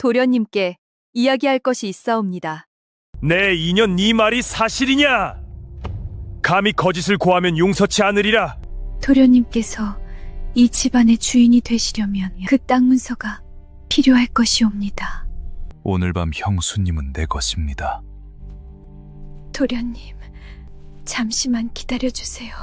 도련님께 이야기할 것이 있사옵니다. 내 인연 네 말이 사실이냐? 감히 거짓을 고하면 용서치 않으리라. 도련님께서 이 집안의 주인이 되시려면 그 땅 문서가 필요할 것이옵니다. 오늘 밤 형수님은 내 것입니다. 도련님, 잠시만 기다려주세요.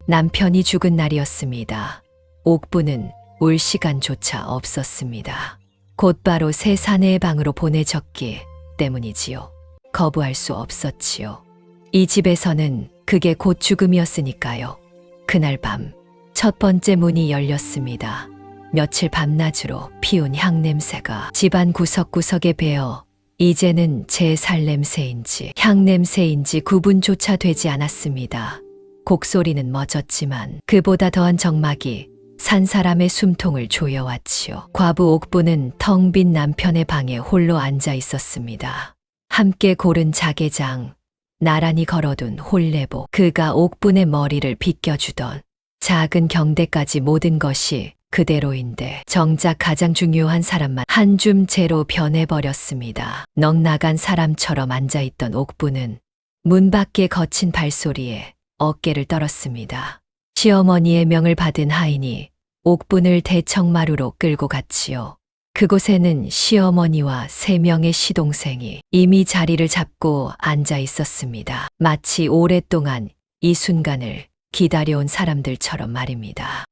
남편이 죽은 날이었습니다. 옥부는 올 시간조차 없었습니다. 곧바로 새 사내의 방으로 보내졌기 때문이지요. 거부할 수 없었지요. 이 집에서는 그게 곧 죽음이었으니까요. 그날 밤 첫 번째 문이 열렸습니다. 며칠 밤낮으로 피운 향냄새가 집안 구석구석에 배어 이제는 제 살냄새인지 향냄새인지 구분조차 되지 않았습니다. 곡소리는 멎었지만 그보다 더한 적막이 산 사람의 숨통을 조여왔지요. 과부 옥부는 텅 빈 남편의 방에 홀로 앉아 있었습니다. 함께 고른 자개장, 나란히 걸어둔 홀레복, 그가 옥분의 머리를 빗겨주던 작은 경대까지 모든 것이 그대로인데 정작 가장 중요한 사람만 한 줌째로 변해버렸습니다. 넉나간 사람처럼 앉아있던 옥부는 문 밖의 거친 발소리에 어깨를 떨었습니다. 시어머니의 명을 받은 하인이 옥분을 대청마루로 끌고 갔지요. 그곳에는 시어머니와 3명의 시동생이 이미 자리를 잡고 앉아 있었습니다. 마치 오랫동안 이 순간을 기다려온 사람들처럼 말입니다.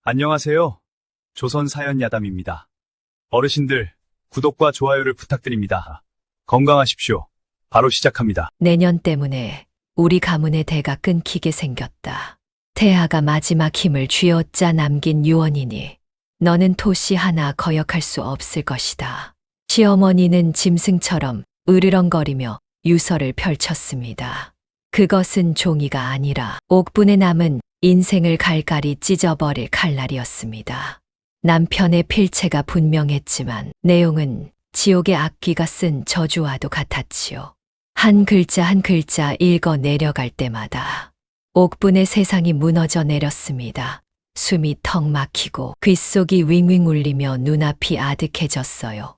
안녕하세요. 조선사연야담입니다. 어르신들, 구독과 좋아요를 부탁드립니다. 건강하십시오. 바로 시작합니다. 내년 때문에 우리 가문의 대가 끊기게 생겼다. 태하가 마지막 힘을 쥐어짜 남긴 유언이니 너는 토시 하나 거역할 수 없을 것이다. 시어머니는 짐승처럼 으르렁거리며 유서를 펼쳤습니다. 그것은 종이가 아니라 옥분의 남은 인생을 갈갈이 찢어버릴 칼날이었습니다. 남편의 필체가 분명했지만 내용은 지옥의 악귀가 쓴 저주와도 같았지요. 한 글자 한 글자 읽어 내려갈 때마다 옥분의 세상이 무너져 내렸습니다. 숨이 턱 막히고 귓속이 윙윙 울리며 눈앞이 아득해졌어요.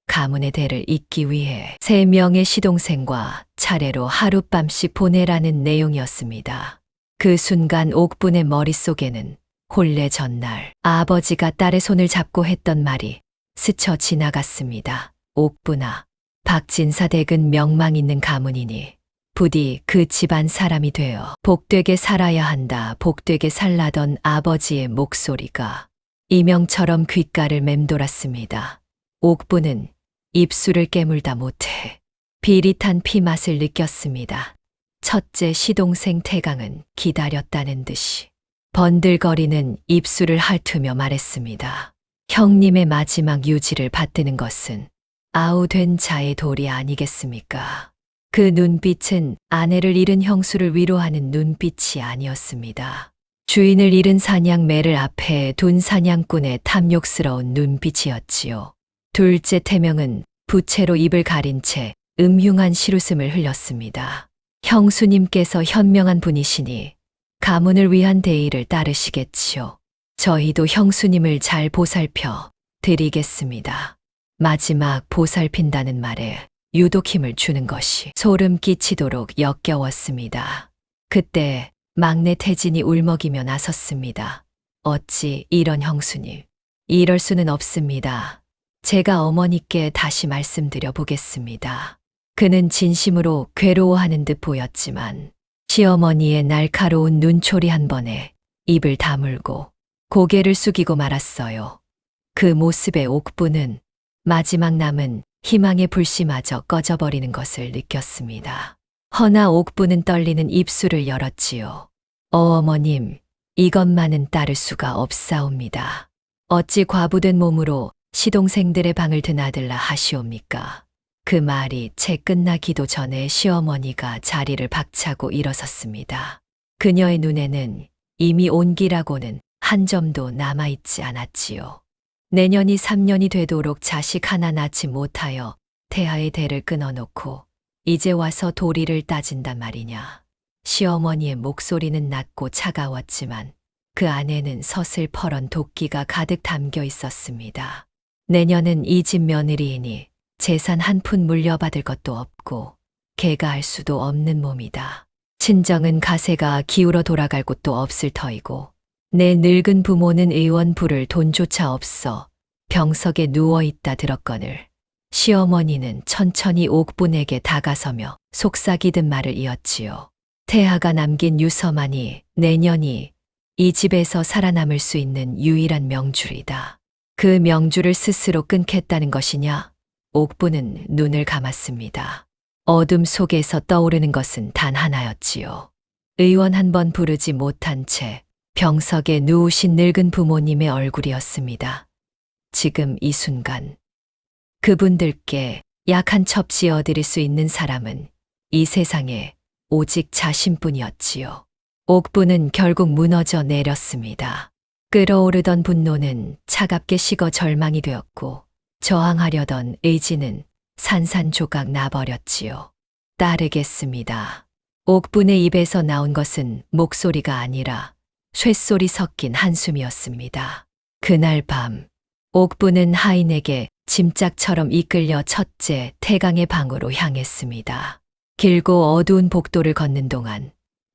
가문의 대를 잇기 위해 3명의 시동생과 차례로 하룻밤씩 보내라는 내용이었습니다. 그 순간 옥분의 머릿속에는 혼례 전날 아버지가 딸의 손을 잡고 했던 말이 스쳐 지나갔습니다. 옥분아, 박진사 댁은 명망 있는 가문이니 부디 그 집안 사람이 되어 복되게 살아야 한다. 복되게 살라던 아버지의 목소리가 이명처럼 귓가를 맴돌았습니다. 옥부는 입술을 깨물다 못해 비릿한 피맛을 느꼈습니다. 첫째 시동생 태강은 기다렸다는 듯이 번들거리는 입술을 핥으며 말했습니다. 형님의 마지막 유지를 받드는 것은 아우된 자의 도리 아니겠습니까? 그 눈빛은 아내를 잃은 형수를 위로하는 눈빛이 아니었습니다. 주인을 잃은 사냥매를 앞에 둔 사냥꾼의 탐욕스러운 눈빛이었지요. 둘째 태명은 부채로 입을 가린 채 음흉한 시루숨을 흘렸습니다. 형수님께서 현명한 분이시니 가문을 위한 대의를 따르시겠지요. 저희도 형수님을 잘 보살펴 드리겠습니다. 마지막 보살핀다는 말에 유독 힘을 주는 것이 소름 끼치도록 역겨웠습니다. 그때 막내 태진이 울먹이며 나섰습니다. 어찌 이런 형수님, 이럴 수는 없습니다. 제가 어머니께 다시 말씀드려 보겠습니다. 그는 진심으로 괴로워하는 듯 보였지만 시어머니의 날카로운 눈초리 한 번에 입을 다물고 고개를 숙이고 말았어요. 그 모습의 옥부는 마지막 남은 희망의 불씨마저 꺼져버리는 것을 느꼈습니다. 허나 옥부는 떨리는 입술을 열었지요. 어머님, 이것만은 따를 수가 없사옵니다. 어찌 과부된 몸으로 시동생들의 방을 드나들라 하시옵니까? 그 말이 채 끝나기도 전에 시어머니가 자리를 박차고 일어섰습니다. 그녀의 눈에는 이미 온기라고는 한 점도 남아있지 않았지요. 내년이 3년이 되도록 자식 하나 낳지 못하여 태하의 대를 끊어놓고 이제 와서 도리를 따진단 말이냐. 시어머니의 목소리는 낮고 차가웠지만 그 안에는 서슬퍼런 도끼가 가득 담겨 있었습니다. 내년은 이 집 며느리이니 재산 한 푼 물려받을 것도 없고 개가할 수도 없는 몸이다. 친정은 가세가 기울어 돌아갈 곳도 없을 터이고 내 늙은 부모는 의원 부를 돈조차 없어 병석에 누워있다 들었거늘 시어머니는 천천히 옥분에게 다가서며 속삭이듯 말을 이었지요. 태하가 남긴 유서만이 내년이 이 집에서 살아남을 수 있는 유일한 명줄이다. 그 명줄을 스스로 끊겠다는 것이냐? 옥분은 눈을 감았습니다. 어둠 속에서 떠오르는 것은 단 하나였지요. 의원 한 번 부르지 못한 채 병석에 누우신 늙은 부모님의 얼굴이었습니다. 지금 이 순간 그분들께 약 한 첩 지어드릴 수 있는 사람은 이 세상에 오직 자신뿐이었지요. 옥분은 결국 무너져 내렸습니다. 끓어오르던 분노는 차갑게 식어 절망이 되었고 저항하려던 의지는 산산조각 나버렸지요. 따르겠습니다. 옥분의 입에서 나온 것은 목소리가 아니라 쇳소리 섞인 한숨이었습니다. 그날 밤 옥분은 하인에게 짐짝처럼 이끌려 첫째 태강의 방으로 향했습니다. 길고 어두운 복도를 걷는 동안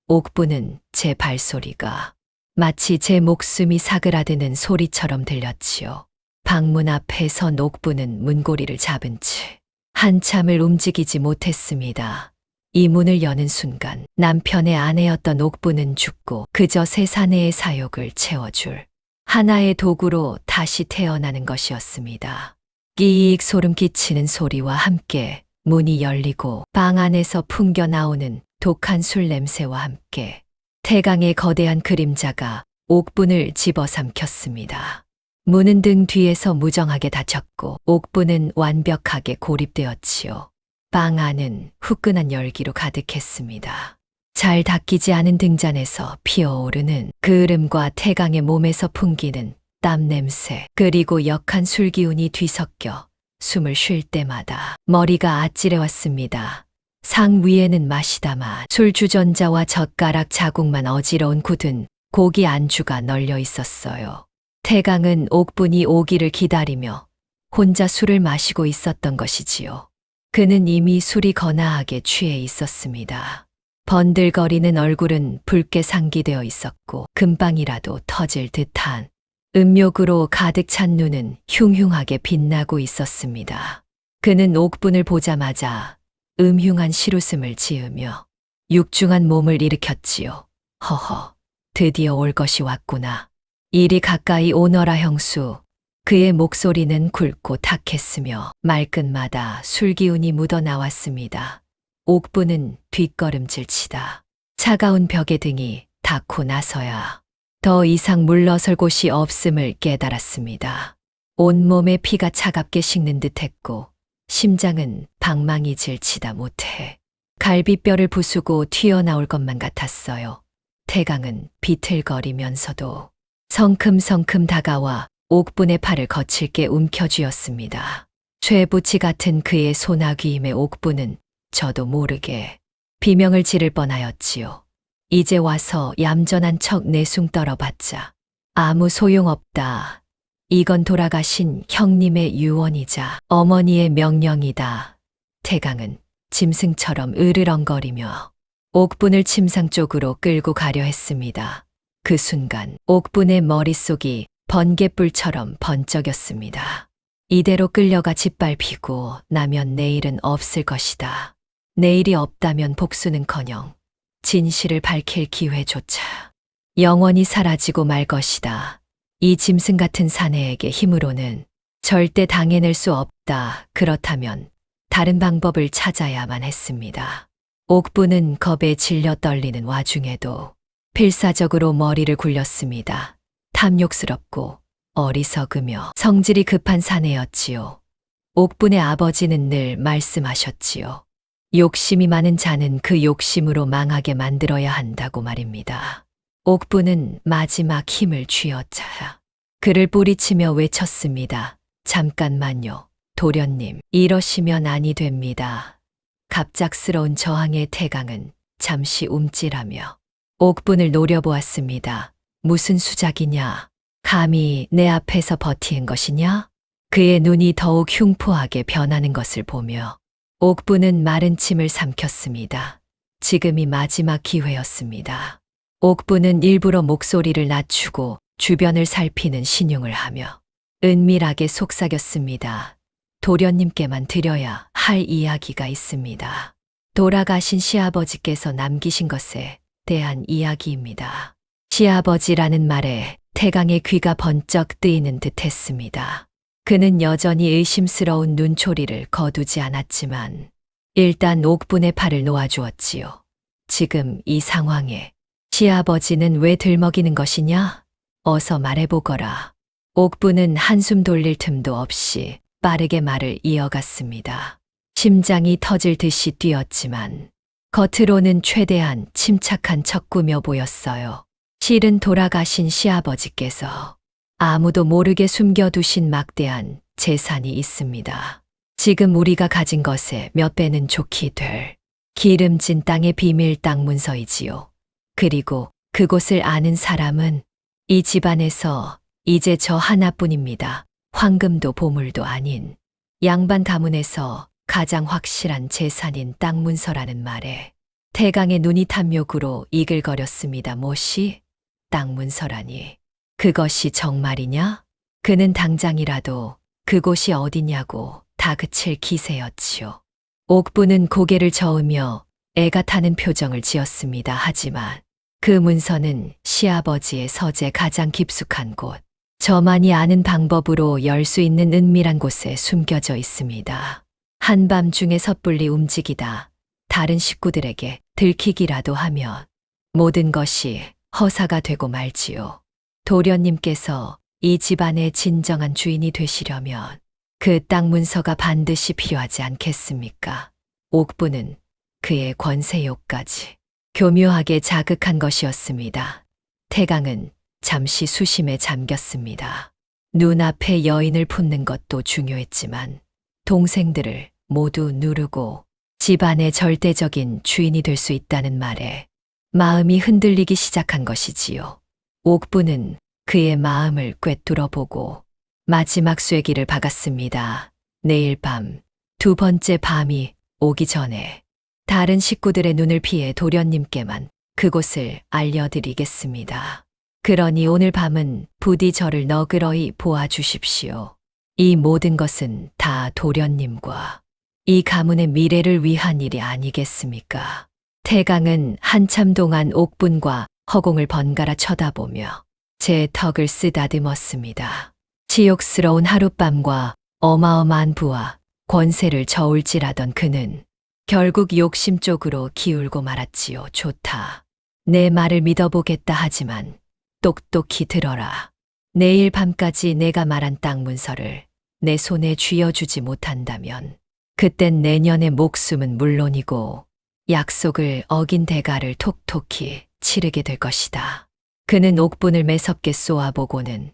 옥분은 제 발소리가 마치 제 목숨이 사그라드는 소리처럼 들렸지요. 방문 앞에 선 옥분은 문고리를 잡은 채 한참을 움직이지 못했습니다. 이 문을 여는 순간 남편의 아내였던 옥분은 죽고 그저 새 사내의 사욕을 채워줄 하나의 도구로 다시 태어나는 것이었습니다. 끼익 소름 끼치는 소리와 함께 문이 열리고 방 안에서 풍겨 나오는 독한 술 냄새와 함께 태강의 거대한 그림자가 옥분을 집어삼켰습니다. 문은 등 뒤에서 무정하게 닫혔고 옥분은 완벽하게 고립되었지요. 방 안은 후끈한 열기로 가득했습니다. 잘 닦이지 않은 등잔에서 피어오르는 그을음과 태강의 몸에서 풍기는 땀 냄새 그리고 역한 술 기운이 뒤섞여 숨을 쉴 때마다 머리가 아찔해왔습니다. 상 위에는 마시다마 술 주전자와 젓가락 자국만 어지러운 굳은 고기 안주가 널려 있었어요. 태강은 옥분이 오기를 기다리며 혼자 술을 마시고 있었던 것이지요. 그는 이미 술이 거나하게 취해 있었습니다. 번들거리는 얼굴은 붉게 상기되어 있었고 금방이라도 터질 듯한 음욕으로 가득 찬 눈은 흉흉하게 빛나고 있었습니다. 그는 옥분을 보자마자 음흉한 실웃음을 지으며 육중한 몸을 일으켰지요. 허허, 드디어 올 것이 왔구나. 이리 가까이 오너라 형수. 그의 목소리는 굵고 탁했으며 말끝마다 술기운이 묻어나왔습니다. 옥분은 뒷걸음질 치다 차가운 벽의 등이 닿고 나서야 더 이상 물러설 곳이 없음을 깨달았습니다. 온몸에 피가 차갑게 식는 듯했고 심장은 방망이 질치다 못해 갈비뼈를 부수고 튀어나올 것만 같았어요. 태강은 비틀거리면서도 성큼성큼 다가와 옥분의 팔을 거칠게 움켜쥐었습니다. 쇠붙이 같은 그의 소나귀임의 옥분은 저도 모르게 비명을 지를 뻔하였지요. 이제 와서 얌전한 척 내숭 떨어봤자 아무 소용없다. 이건 돌아가신 형님의 유언이자 어머니의 명령이다. 태강은 짐승처럼 으르렁거리며 옥분을 침상 쪽으로 끌고 가려 했습니다. 그 순간 옥분의 머릿속이 번갯불처럼 번쩍였습니다. 이대로 끌려가 짓밟히고 나면 내일은 없을 것이다. 내일이 없다면 복수는커녕 진실을 밝힐 기회조차 영원히 사라지고 말 것이다. 이 짐승 같은 사내에게 힘으로는 절대 당해낼 수 없다. 그렇다면 다른 방법을 찾아야만 했습니다. 옥분은 겁에 질려 떨리는 와중에도 필사적으로 머리를 굴렸습니다. 탐욕스럽고 어리석으며 성질이 급한 사내였지요. 옥분의 아버지는 늘 말씀하셨지요. 욕심이 많은 자는 그 욕심으로 망하게 만들어야 한다고 말입니다. 옥분은 마지막 힘을 쥐어짜 그를 뿌리치며 외쳤습니다. 잠깐만요. 도련님, 이러시면 아니 됩니다. 갑작스러운 저항의 태강은 잠시 움찔하며 옥분을 노려보았습니다. 무슨 수작이냐? 감히 내 앞에서 버티는 것이냐? 그의 눈이 더욱 흉포하게 변하는 것을 보며 옥부는 마른 침을 삼켰습니다. 지금이 마지막 기회였습니다. 옥부는 일부러 목소리를 낮추고 주변을 살피는 신용을 하며 은밀하게 속삭였습니다. 도련님께만 드려야 할 이야기가 있습니다. 돌아가신 시아버지께서 남기신 것에 대한 이야기입니다. 시아버지라는 말에 태강의 귀가 번쩍 뜨이는 듯 했습니다. 그는 여전히 의심스러운 눈초리를 거두지 않았지만 일단 옥분의 팔을 놓아주었지요. 지금 이 상황에 시아버지는 왜 들먹이는 것이냐? 어서 말해보거라. 옥분은 한숨 돌릴 틈도 없이 빠르게 말을 이어갔습니다. 심장이 터질 듯이 뛰었지만 겉으로는 최대한 침착한 척구며 보였어요. 실은 돌아가신 시아버지께서 아무도 모르게 숨겨두신 막대한 재산이 있습니다. 지금 우리가 가진 것의 몇 배는 좋게 될 기름진 땅의 비밀 땅 문서이지요. 그리고 그곳을 아는 사람은 이 집안에서 이제 저 하나뿐입니다. 황금도 보물도 아닌 양반 가문에서 가장 확실한 재산인 땅 문서라는 말에 태강의 눈이 탐욕으로 이글거렸습니다. 뭐시? 땅 문서라니. 그것이 정말이냐? 그는 당장이라도 그곳이 어디냐고 다그칠 기세였지요. 옥부는 고개를 저으며 애가 타는 표정을 지었습니다. 하지만 그 문서는 시아버지의 서재 가장 깊숙한 곳, 저만이 아는 방법으로 열 수 있는 은밀한 곳에 숨겨져 있습니다. 한밤중에 섣불리 움직이다 다른 식구들에게 들키기라도 하면 모든 것이 허사가 되고 말지요. 도련님께서 이 집안의 진정한 주인이 되시려면 그 땅 문서가 반드시 필요하지 않겠습니까? 옥부는 그의 권세욕까지 교묘하게 자극한 것이었습니다. 태강은 잠시 수심에 잠겼습니다. 눈앞에 여인을 품는 것도 중요했지만 동생들을 모두 누르고 집안의 절대적인 주인이 될 수 있다는 말에 마음이 흔들리기 시작한 것이지요. 옥부는 그의 마음을 꿰뚫어보고 마지막 쐐기를 박았습니다. 내일 밤, 두 번째 밤이 오기 전에 다른 식구들의 눈을 피해 도련님께만 그곳을 알려드리겠습니다. 그러니 오늘 밤은 부디 저를 너그러이 보아주십시오. 이 모든 것은 다 도련님과 이 가문의 미래를 위한 일이 아니겠습니까? 태강은 한참 동안 옥분과 허공을 번갈아 쳐다보며 제 턱을 쓰다듬었습니다. 치욕스러운 하룻밤과 어마어마한 부와 권세를 저울질하던 그는 결국 욕심 쪽으로 기울고 말았지요. 좋다. 내 말을 믿어보겠다 하지만 똑똑히 들어라. 내일 밤까지 내가 말한 땅 문서를 내 손에 쥐어주지 못한다면 그땐 내년의 목숨은 물론이고 약속을 어긴 대가를 톡톡히 치르게 될 것이다. 그는 옥분을 매섭게 쏘아보고는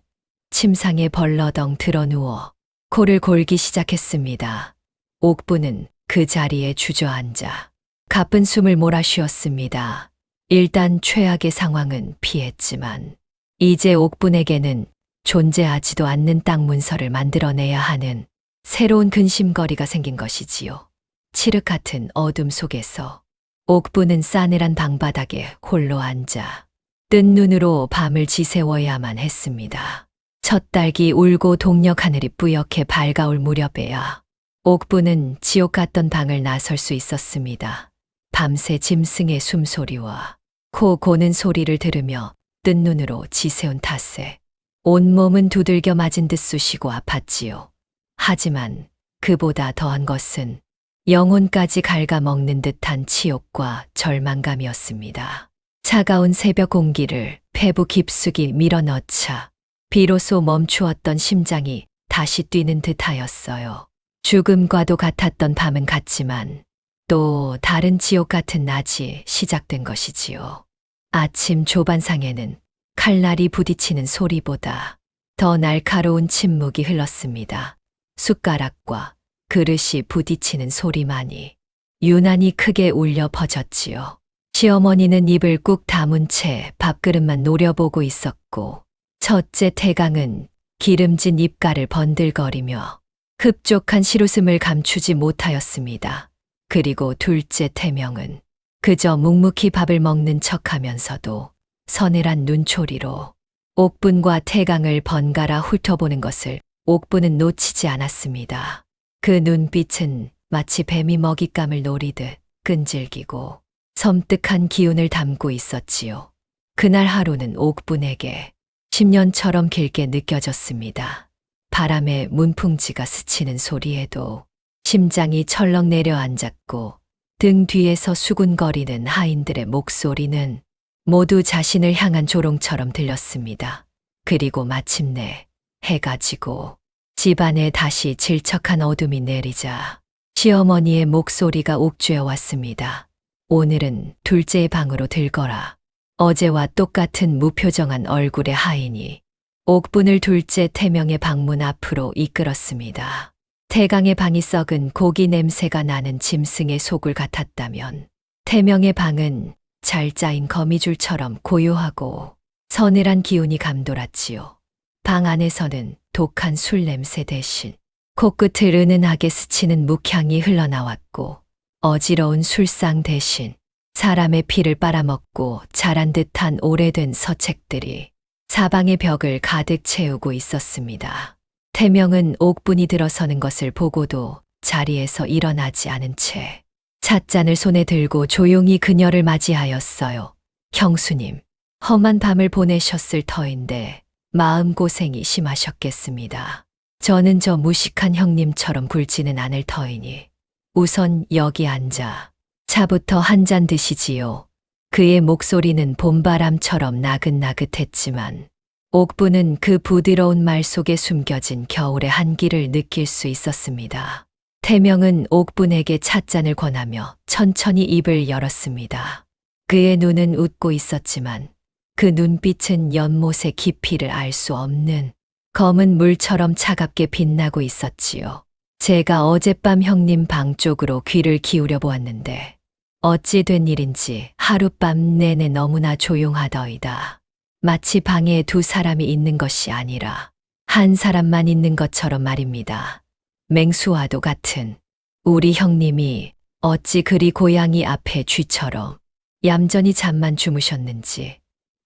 침상에 벌러덩 드러누워 코를 골기 시작했습니다. 옥분은 그 자리에 주저앉아 가쁜 숨을 몰아쉬었습니다. 일단 최악의 상황은 피했지만 이제 옥분에게는 존재하지도 않는 땅 문서를 만들어내야 하는 새로운 근심거리가 생긴 것이지요. 칠흑 같은 어둠 속에서 옥분은 싸늘한 방바닥에 홀로 앉아 뜬 눈으로 밤을 지새워야만 했습니다. 첫 딸기 울고 동력 하늘이 뿌옇게 밝아올 무렵에야 옥분은 지옥 같던 방을 나설 수 있었습니다. 밤새 짐승의 숨소리와 코 고는 소리를 들으며 뜬 눈으로 지새운 탓에 온몸은 두들겨 맞은 듯 쑤시고 아팠지요. 하지만 그보다 더한 것은 영혼까지 갉아먹는 듯한 치욕과 절망감이었습니다. 차가운 새벽 공기를 폐부 깊숙이 밀어넣자 비로소 멈추었던 심장이 다시 뛰는 듯하였어요. 죽음과도 같았던 밤은 갔지만 또 다른 지옥 같은 낮이 시작된 것이지요. 아침 조반상에는 칼날이 부딪히는 소리보다 더 날카로운 침묵이 흘렀습니다. 숟가락과 그릇이 부딪히는 소리만이 유난히 크게 울려 퍼졌지요. 시어머니는 입을 꾹 다문 채 밥그릇만 노려보고 있었고 첫째 태강은 기름진 입가를 번들거리며 흡족한 실웃음을 감추지 못하였습니다. 그리고 둘째 태명은 그저 묵묵히 밥을 먹는 척하면서도 서늘한 눈초리로 옥분과 태강을 번갈아 훑어보는 것을 옥분은 놓치지 않았습니다. 그 눈빛은 마치 뱀이 먹잇감을 노리듯 끈질기고 섬뜩한 기운을 담고 있었지요. 그날 하루는 옥분에게 10년처럼 길게 느껴졌습니다. 바람에 문풍지가 스치는 소리에도 심장이 철렁 내려앉았고 등 뒤에서 수군거리는 하인들의 목소리는 모두 자신을 향한 조롱처럼 들렸습니다. 그리고 마침내 해가 지고 집안에 다시 질척한 어둠이 내리자 시어머니의 목소리가 옥죄어 왔습니다. 오늘은 둘째의 방으로 들거라. 어제와 똑같은 무표정한 얼굴의 하인이 옥분을 둘째 태명의 방문 앞으로 이끌었습니다. 태강의 방이 썩은 고기 냄새가 나는 짐승의 속을 같았다면 태명의 방은 잘 짜인 거미줄처럼 고요하고 서늘한 기운이 감돌았지요. 방 안에서는 독한 술 냄새 대신 코끝을 은은하게 스치는 묵향이 흘러나왔고 어지러운 술상 대신 사람의 피를 빨아먹고 자란 듯한 오래된 서책들이 사방의 벽을 가득 채우고 있었습니다. 태명은 옥분이 들어서는 것을 보고도 자리에서 일어나지 않은 채 찻잔을 손에 들고 조용히 그녀를 맞이하였어요. 형수님, 험한 밤을 보내셨을 터인데 마음고생이 심하셨겠습니다. 저는 저 무식한 형님처럼 굴지는 않을 터이니 우선 여기 앉아 차부터 한 잔 드시지요. 그의 목소리는 봄바람처럼 나긋나긋했지만 옥분은 그 부드러운 말 속에 숨겨진 겨울의 한기를 느낄 수 있었습니다. 태명은 옥분에게 찻잔을 권하며 천천히 입을 열었습니다. 그의 눈은 웃고 있었지만 그 눈빛은 연못의 깊이를 알 수 없는 검은 물처럼 차갑게 빛나고 있었지요. 제가 어젯밤 형님 방 쪽으로 귀를 기울여 보았는데 어찌 된 일인지 하룻밤 내내 너무나 조용하더이다. 마치 방에 두 사람이 있는 것이 아니라 한 사람만 있는 것처럼 말입니다. 맹수와도 같은 우리 형님이 어찌 그리 고양이 앞에 쥐처럼 얌전히 잠만 주무셨는지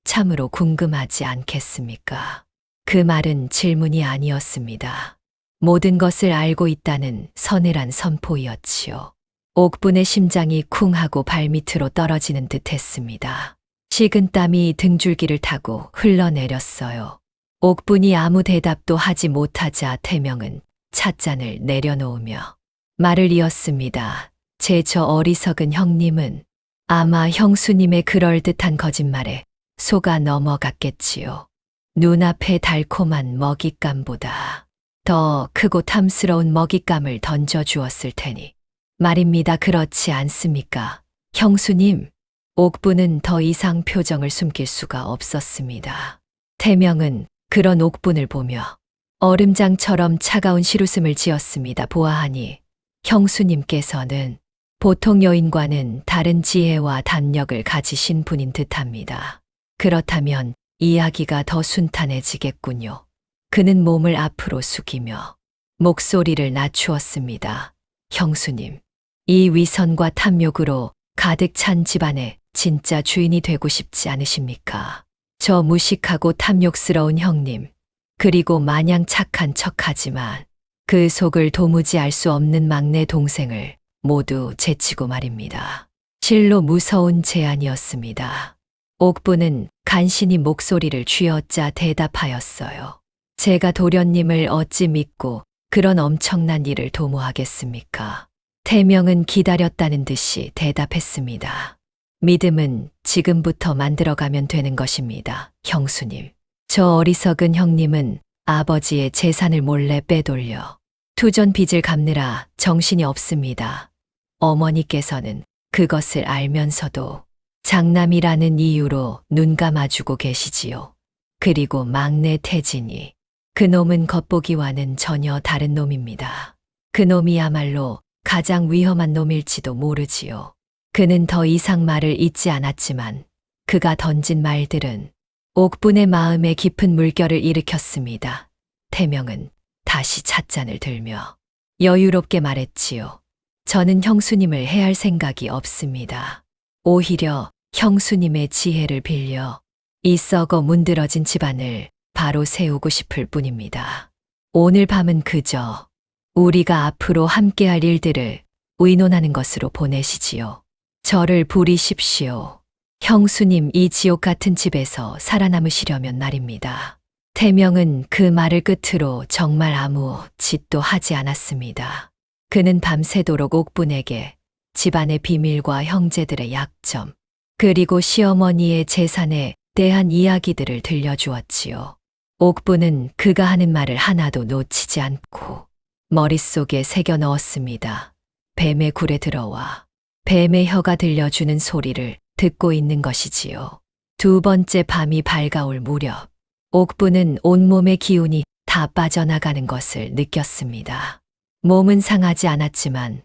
참으로 궁금하지 않겠습니까? 그 말은 질문이 아니었습니다. 모든 것을 알고 있다는 서늘한 선포였지요. 옥분의 심장이 쿵 하고 발밑으로 떨어지는 듯 했습니다. 식은 땀이 등줄기를 타고 흘러내렸어요. 옥분이 아무 대답도 하지 못하자 태명은 찻잔을 내려놓으며 말을 이었습니다. 제 저 어리석은 형님은 아마 형수님의 그럴듯한 거짓말에 속아 넘어갔겠지요. 눈앞에 달콤한 먹잇감보다 더 크고 탐스러운 먹잇감을 던져주었을 테니 말입니다. 그렇지 않습니까? 형수님, 옥분은 더 이상 표정을 숨길 수가 없었습니다. 태명은 그런 옥분을 보며 얼음장처럼 차가운 실웃음을 지었습니다. 보아하니 형수님께서는 보통 여인과는 다른 지혜와 담력을 가지신 분인 듯합니다. 그렇다면 이야기가 더 순탄해지겠군요. 그는 몸을 앞으로 숙이며 목소리를 낮추었습니다. 형수님, 이 위선과 탐욕으로 가득 찬 집안의 진짜 주인이 되고 싶지 않으십니까? 저 무식하고 탐욕스러운 형님, 그리고 마냥 착한 척하지만 그 속을 도무지 알 수 없는 막내 동생을 모두 제치고 말입니다. 실로 무서운 제안이었습니다. 옥분은 간신히 목소리를 쥐어짜 대답하였어요. 제가 도련님을 어찌 믿고 그런 엄청난 일을 도모하겠습니까? 태명은 기다렸다는 듯이 대답했습니다. 믿음은 지금부터 만들어가면 되는 것입니다. 형수님. 저 어리석은 형님은 아버지의 재산을 몰래 빼돌려 투전 빚을 갚느라 정신이 없습니다. 어머니께서는 그것을 알면서도 장남이라는 이유로 눈 감아주고 계시지요. 그리고 막내 태진이 그놈은 겉보기와는 전혀 다른 놈입니다. 그놈이야말로 가장 위험한 놈일지도 모르지요. 그는 더 이상 말을 잇지 않았지만 그가 던진 말들은 옥분의 마음에 깊은 물결을 일으켰습니다. 태명은 다시 찻잔을 들며 여유롭게 말했지요. 저는 형수님을 해할 생각이 없습니다. 오히려 형수님의 지혜를 빌려 이 썩어 문드러진 집안을 바로 세우고 싶을 뿐입니다. 오늘 밤은 그저 우리가 앞으로 함께할 일들을 의논하는 것으로 보내시지요. 저를 부리십시오. 형수님 이 지옥 같은 집에서 살아남으시려면 말입니다. 태명은 그 말을 끝으로 정말 아무 짓도 하지 않았습니다. 그는 밤새도록 옥분에게 집안의 비밀과 형제들의 약점, 그리고 시어머니의 재산에 대한 이야기들을 들려주었지요. 옥분은 그가 하는 말을 하나도 놓치지 않고 머릿속에 새겨 넣었습니다. 뱀의 굴에 들어와 뱀의 혀가 들려주는 소리를 듣고 있는 것이지요. 두 번째 밤이 밝아올 무렵 옥분은 온몸의 기운이 다 빠져나가는 것을 느꼈습니다. 몸은 상하지 않았지만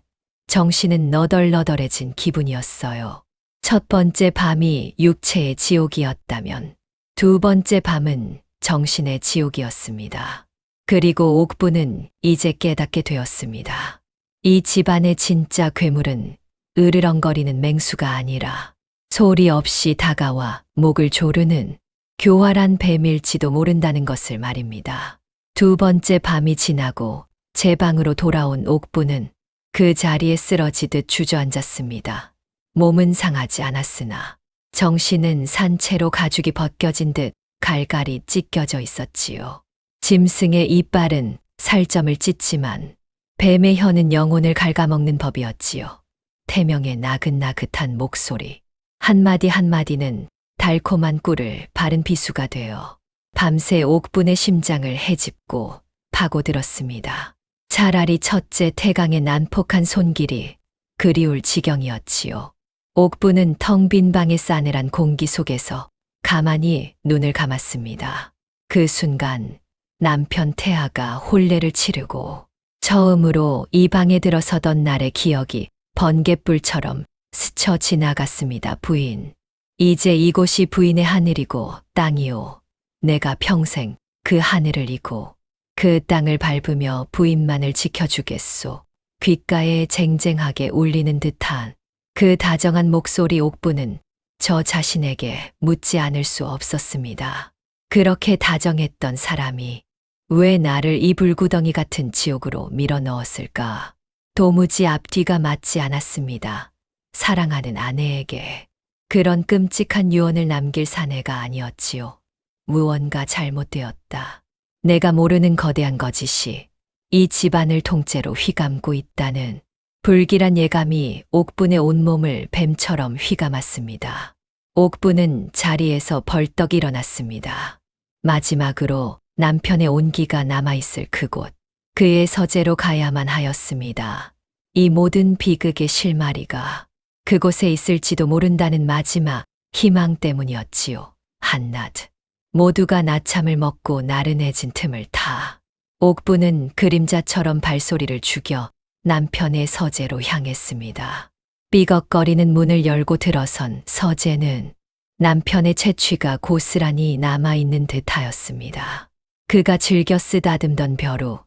정신은 너덜너덜해진 기분이었어요. 첫 번째 밤이 육체의 지옥이었다면 두 번째 밤은 정신의 지옥이었습니다. 그리고 옥분은 이제 깨닫게 되었습니다. 이 집안의 진짜 괴물은 으르렁거리는 맹수가 아니라 소리 없이 다가와 목을 조르는 교활한 뱀일지도 모른다는 것을 말입니다. 두 번째 밤이 지나고 제 방으로 돌아온 옥분은 그 자리에 쓰러지듯 주저앉았습니다. 몸은 상하지 않았으나 정신은 산채로 가죽이 벗겨진 듯 갈갈이 찢겨져 있었지요. 짐승의 이빨은 살점을 찢지만 뱀의 혀는 영혼을 갉아먹는 법이었지요. 태명의 나긋나긋한 목소리, 한마디 한마디는 달콤한 꿀을 바른 비수가 되어 밤새 옥분의 심장을 헤집고 파고들었습니다. 차라리 첫째 태강의 난폭한 손길이 그리울 지경이었지요. 옥분은 텅 빈 방의 싸늘한 공기 속에서 가만히 눈을 감았습니다. 그 순간 남편 태아가 혼례를 치르고 처음으로 이 방에 들어서던 날의 기억이 번갯불처럼 스쳐 지나갔습니다. 부인. 이제 이곳이 부인의 하늘이고 땅이요. 내가 평생 그 하늘을 이고 그 땅을 밟으며 부인만을 지켜주겠소. 귓가에 쟁쟁하게 울리는 듯한 그 다정한 목소리. 옥분은 저 자신에게 묻지 않을 수 없었습니다. 그렇게 다정했던 사람이 왜 나를 이 불구덩이 같은 지옥으로 밀어 넣었을까? 도무지 앞뒤가 맞지 않았습니다. 사랑하는 아내에게 그런 끔찍한 유언을 남길 사내가 아니었지요. 무언가 잘못되었다. 내가 모르는 거대한 거짓이 이 집안을 통째로 휘감고 있다는 불길한 예감이 옥분의 온몸을 뱀처럼 휘감았습니다. 옥분은 자리에서 벌떡 일어났습니다. 마지막으로 남편의 온기가 남아있을 그곳, 그의 서재로 가야만 하였습니다. 이 모든 비극의 실마리가 그곳에 있을지도 모른다는 마지막 희망 때문이었지요. 한낮 모두가 낮잠을 먹고 나른해진 틈을 타 옥분은 그림자처럼 발소리를 죽여 남편의 서재로 향했습니다. 삐걱거리는 문을 열고 들어선 서재는 남편의 채취가 고스란히 남아있는 듯하였습니다. 그가 즐겨 쓰다듬던 벼루,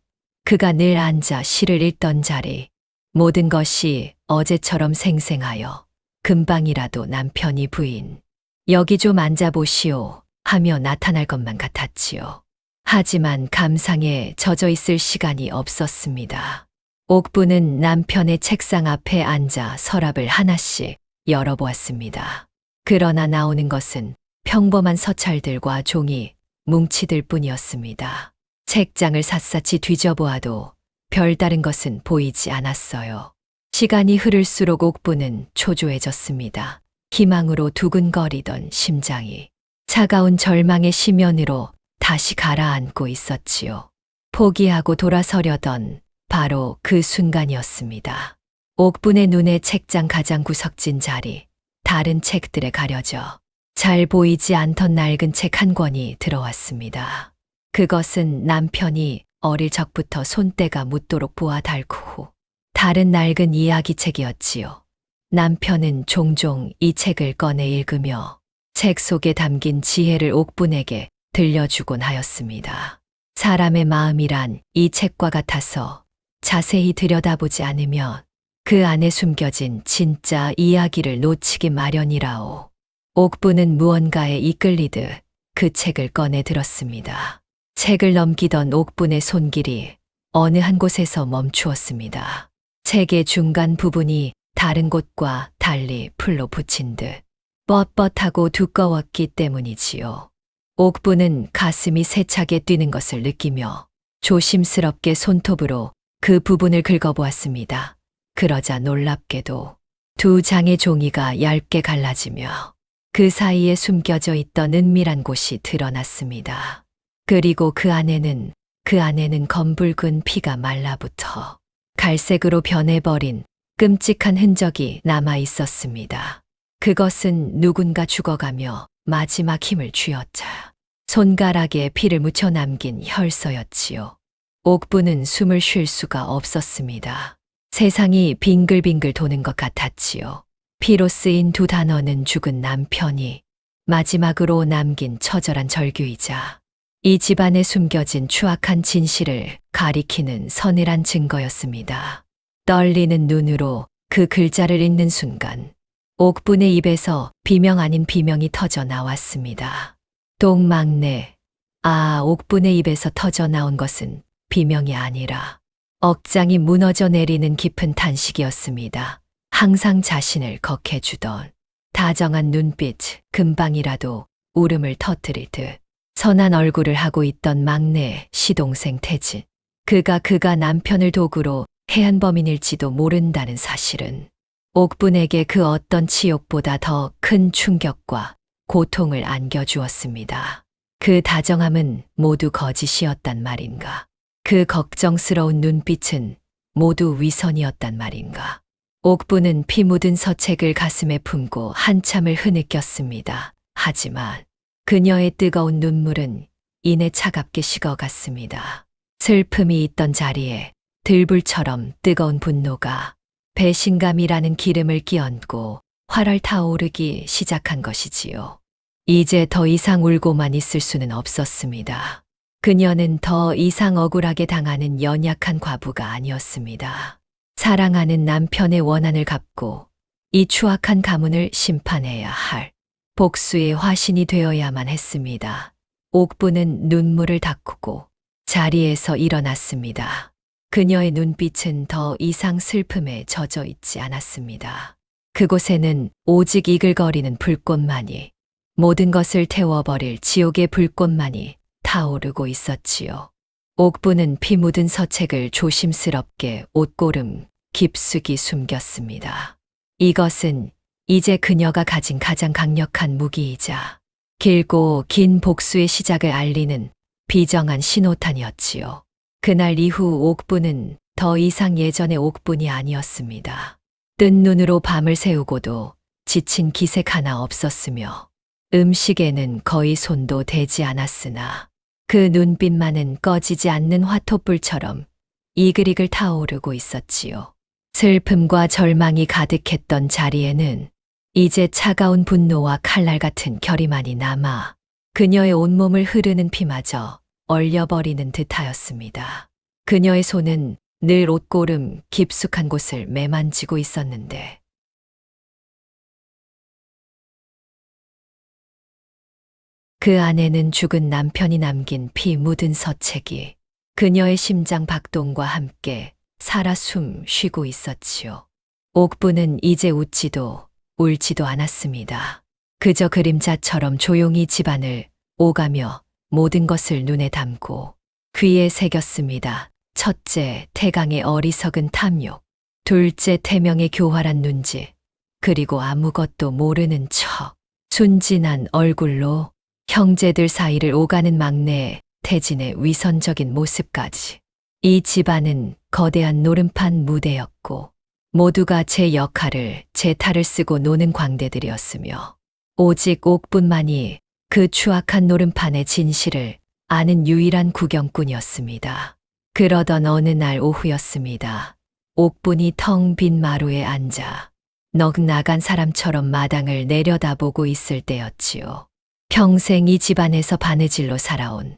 그가 늘 앉아 시를 읽던 자리, 모든 것이 어제처럼 생생하여 금방이라도 남편이 부인, 여기 좀 앉아보시오 하며 나타날 것만 같았지요. 하지만 감상에 젖어 있을 시간이 없었습니다. 옥분은 남편의 책상 앞에 앉아 서랍을 하나씩 열어보았습니다. 그러나 나오는 것은 평범한 서찰들과 종이, 뭉치들 뿐이었습니다. 책장을 샅샅이 뒤져보아도 별다른 것은 보이지 않았어요. 시간이 흐를수록 옥분은 초조해졌습니다. 희망으로 두근거리던 심장이 차가운 절망의 심연으로 다시 가라앉고 있었지요. 포기하고 돌아서려던 바로 그 순간이었습니다. 옥분의 눈에 책장 가장 구석진 자리, 다른 책들에 가려져 잘 보이지 않던 낡은 책 한 권이 들어왔습니다. 그것은 남편이 어릴 적부터 손때가 묻도록 보아 달고 다른 낡은 이야기책이었지요. 남편은 종종 이 책을 꺼내 읽으며 책 속에 담긴 지혜를 옥분에게 들려주곤 하였습니다. 사람의 마음이란 이 책과 같아서 자세히 들여다보지 않으면 그 안에 숨겨진 진짜 이야기를 놓치기 마련이라오. 옥부는 무언가에 이끌리듯 그 책을 꺼내 들었습니다. 책을 넘기던 옥분의 손길이 어느 한 곳에서 멈추었습니다. 책의 중간 부분이 다른 곳과 달리 풀로 붙인 듯 뻣뻣하고 두꺼웠기 때문이지요. 옥부는 가슴이 세차게 뛰는 것을 느끼며 조심스럽게 손톱으로 그 부분을 긁어보았습니다. 그러자 놀랍게도 두 장의 종이가 얇게 갈라지며 그 사이에 숨겨져 있던 은밀한 곳이 드러났습니다. 그리고 그 안에는 검붉은 피가 말라붙어 갈색으로 변해버린 끔찍한 흔적이 남아 있었습니다. 그것은 누군가 죽어가며 마지막 힘을 쥐었자 손가락에 피를 묻혀 남긴 혈서였지요. 옥부는 숨을 쉴 수가 없었습니다. 세상이 빙글빙글 도는 것 같았지요. 피로 쓰인 두 단어는 죽은 남편이 마지막으로 남긴 처절한 절규이자 이 집안에 숨겨진 추악한 진실을 가리키는 서늘한 증거였습니다. 떨리는 눈으로 그 글자를 읽는 순간 옥분의 입에서 비명 아닌 비명이 터져 나왔습니다. 동막내. 옥분의 입에서 터져 나온 것은 비명이 아니라 억장이 무너져 내리는 깊은 탄식이었습니다. 항상 자신을 격해주던 다정한 눈빛, 금방이라도 울음을 터뜨릴 듯 선한 얼굴을 하고 있던 막내 시동생 태진. 그가 남편을 도구로 해한 범인일지도 모른다는 사실은 옥분에게 그 어떤 치욕보다 더 큰 충격과 고통을 안겨주었습니다. 그 다정함은 모두 거짓이었단 말인가? 그 걱정스러운 눈빛은 모두 위선이었단 말인가? 옥부는 피 묻은 서책을 가슴에 품고 한참을 흐느꼈습니다. 하지만 그녀의 뜨거운 눈물은 이내 차갑게 식어갔습니다. 슬픔이 있던 자리에 들불처럼 뜨거운 분노가 배신감이라는 기름을 끼얹고 활활 타오르기 시작한 것이지요. 이제 더 이상 울고만 있을 수는 없었습니다. 그녀는 더 이상 억울하게 당하는 연약한 과부가 아니었습니다. 사랑하는 남편의 원한을 갚고 이 추악한 가문을 심판해야 할 복수의 화신이 되어야만 했습니다. 옥부는 눈물을 닦고 자리에서 일어났습니다. 그녀의 눈빛은 더 이상 슬픔에 젖어 있지 않았습니다. 그곳에는 오직 이글거리는 불꽃만이, 모든 것을 태워버릴 지옥의 불꽃만이 타오르고 있었지요. 옥부는 피 묻은 서책을 조심스럽게 옷고름 깊숙이 숨겼습니다. 이것은 이제 그녀가 가진 가장 강력한 무기이자 길고 긴 복수의 시작을 알리는 비정한 신호탄이었지요. 그날 이후 옥부는 더 이상 예전의 옥분이 아니었습니다. 뜬 눈으로 밤을 새우고도 지친 기색 하나 없었으며 음식에는 거의 손도 대지 않았으나 그 눈빛만은 꺼지지 않는 화토불처럼 이글이글 타오르고 있었지요. 슬픔과 절망이 가득했던 자리에는 이제 차가운 분노와 칼날 같은 결의만이 남아 그녀의 온몸을 흐르는 피마저 얼려버리는 듯하였습니다. 그녀의 손은 늘 옷고름 깊숙한 곳을 매만지고 있었는데 그 안에는 죽은 남편이 남긴 피 묻은 서책이 그녀의 심장 박동과 함께 살아 숨 쉬고 있었지요. 옥부는 이제 웃지도 울지도 않았습니다. 그저 그림자처럼 조용히 집안을 오가며 모든 것을 눈에 담고 귀에 새겼습니다. 첫째, 태강의 어리석은 탐욕. 둘째, 태명의 교활한 눈짓. 그리고 아무것도 모르는 척 순진한 얼굴로 형제들 사이를 오가는 막내 태진의 위선적인 모습까지. 이 집안은 거대한 노름판 무대였고 모두가 제 역할을 제 탈을 쓰고 노는 광대들이었으며 오직 옥분만이 그 추악한 노름판의 진실을 아는 유일한 구경꾼이었습니다. 그러던 어느 날 오후였습니다. 옥분이 텅 빈 마루에 앉아 넋나간 사람처럼 마당을 내려다보고 있을 때였지요. 평생 이 집안에서 바느질로 살아온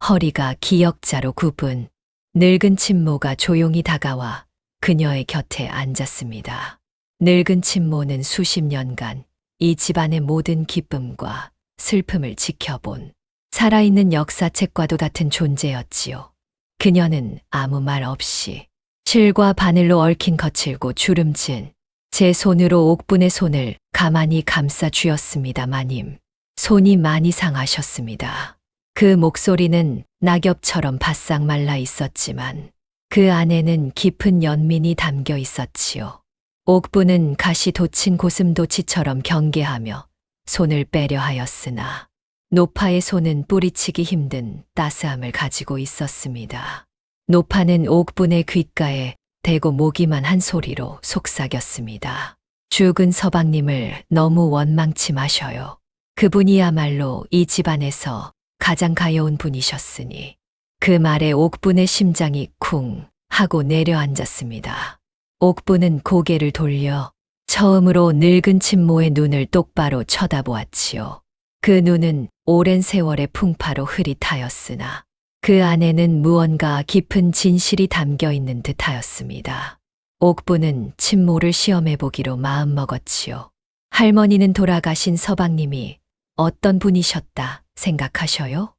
허리가 기역자로 굽은 늙은 친모가 조용히 다가와 그녀의 곁에 앉았습니다. 늙은 친모는 수십 년간 이 집안의 모든 기쁨과 슬픔을 지켜본 살아있는 역사책과도 같은 존재였지요. 그녀는 아무 말 없이 실과 바늘로 얽힌 거칠고 주름진 제 손으로 옥분의 손을 가만히 감싸 쥐었습니다. 마님, 손이 많이 상하셨습니다. 그 목소리는 낙엽처럼 바싹 말라 있었지만 그 안에는 깊은 연민이 담겨 있었지요. 옥분은 가시 돋친 고슴도치처럼 경계하며 손을 빼려 하였으나 노파의 손은 뿌리치기 힘든 따스함을 가지고 있었습니다. 노파는 옥분의 귓가에 대고 모기만 한 소리로 속삭였습니다. 죽은 서방님을 너무 원망치 마셔요. 그분이야말로 이 집안에서 가장 가여운 분이셨으니. 그 말에 옥분의 심장이 쿵 하고 내려앉았습니다. 옥분은 고개를 돌려 처음으로 늙은 친모의 눈을 똑바로 쳐다보았지요. 그 눈은 오랜 세월의 풍파로 흐릿하였으나 그 안에는 무언가 깊은 진실이 담겨 있는 듯하였습니다. 옥분은 친모를 시험해 보기로 마음먹었지요. 할머니는 돌아가신 서방님이 어떤 분이셨다 생각하셔요?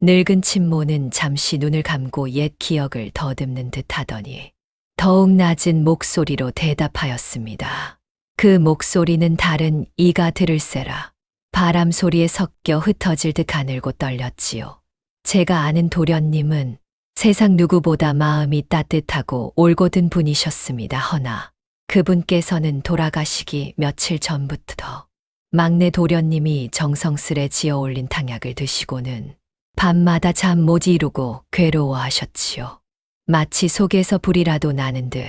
늙은 친모는 잠시 눈을 감고 옛 기억을 더듬는 듯하더니 더욱 낮은 목소리로 대답하였습니다. 그 목소리는 다른 이가 들을세라 바람 소리에 섞여 흩어질 듯 가늘고 떨렸지요. 제가 아는 도련님은 세상 누구보다 마음이 따뜻하고 올곧은 분이셨습니다. 허나 그분께서는 돌아가시기 며칠 전부터 막내 도련님이 정성스레 지어 올린 탕약을 드시고는 밤마다 잠 못 이루고 괴로워하셨지요. 마치 속에서 불이라도 나는 듯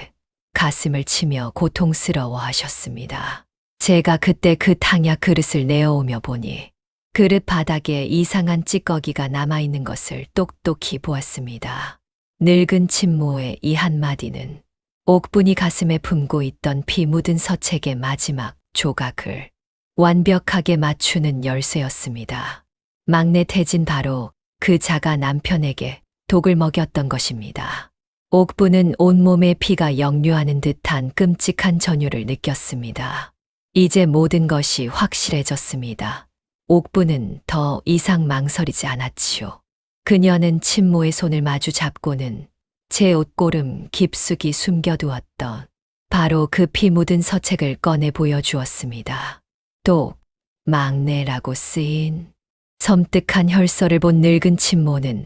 가슴을 치며 고통스러워하셨습니다. 제가 그때 그 탕약 그릇을 내어오며 보니 그릇 바닥에 이상한 찌꺼기가 남아있는 것을 똑똑히 보았습니다. 늙은 친모의 이 한마디는 옥분이 가슴에 품고 있던 피 묻은 서책의 마지막 조각을 완벽하게 맞추는 열쇠였습니다. 막내 태진 바로 그 자가 남편에게 독을 먹였던 것입니다. 옥분은 온몸에 피가 역류하는 듯한 끔찍한 전율을 느꼈습니다. 이제 모든 것이 확실해졌습니다. 옥분은 더 이상 망설이지 않았지요. 그녀는 친모의 손을 마주 잡고는 제 옷고름 깊숙이 숨겨두었던 바로 그 피 묻은 서책을 꺼내 보여주었습니다. 또 막내라고 쓰인 섬뜩한 혈서를 본 늙은 친모는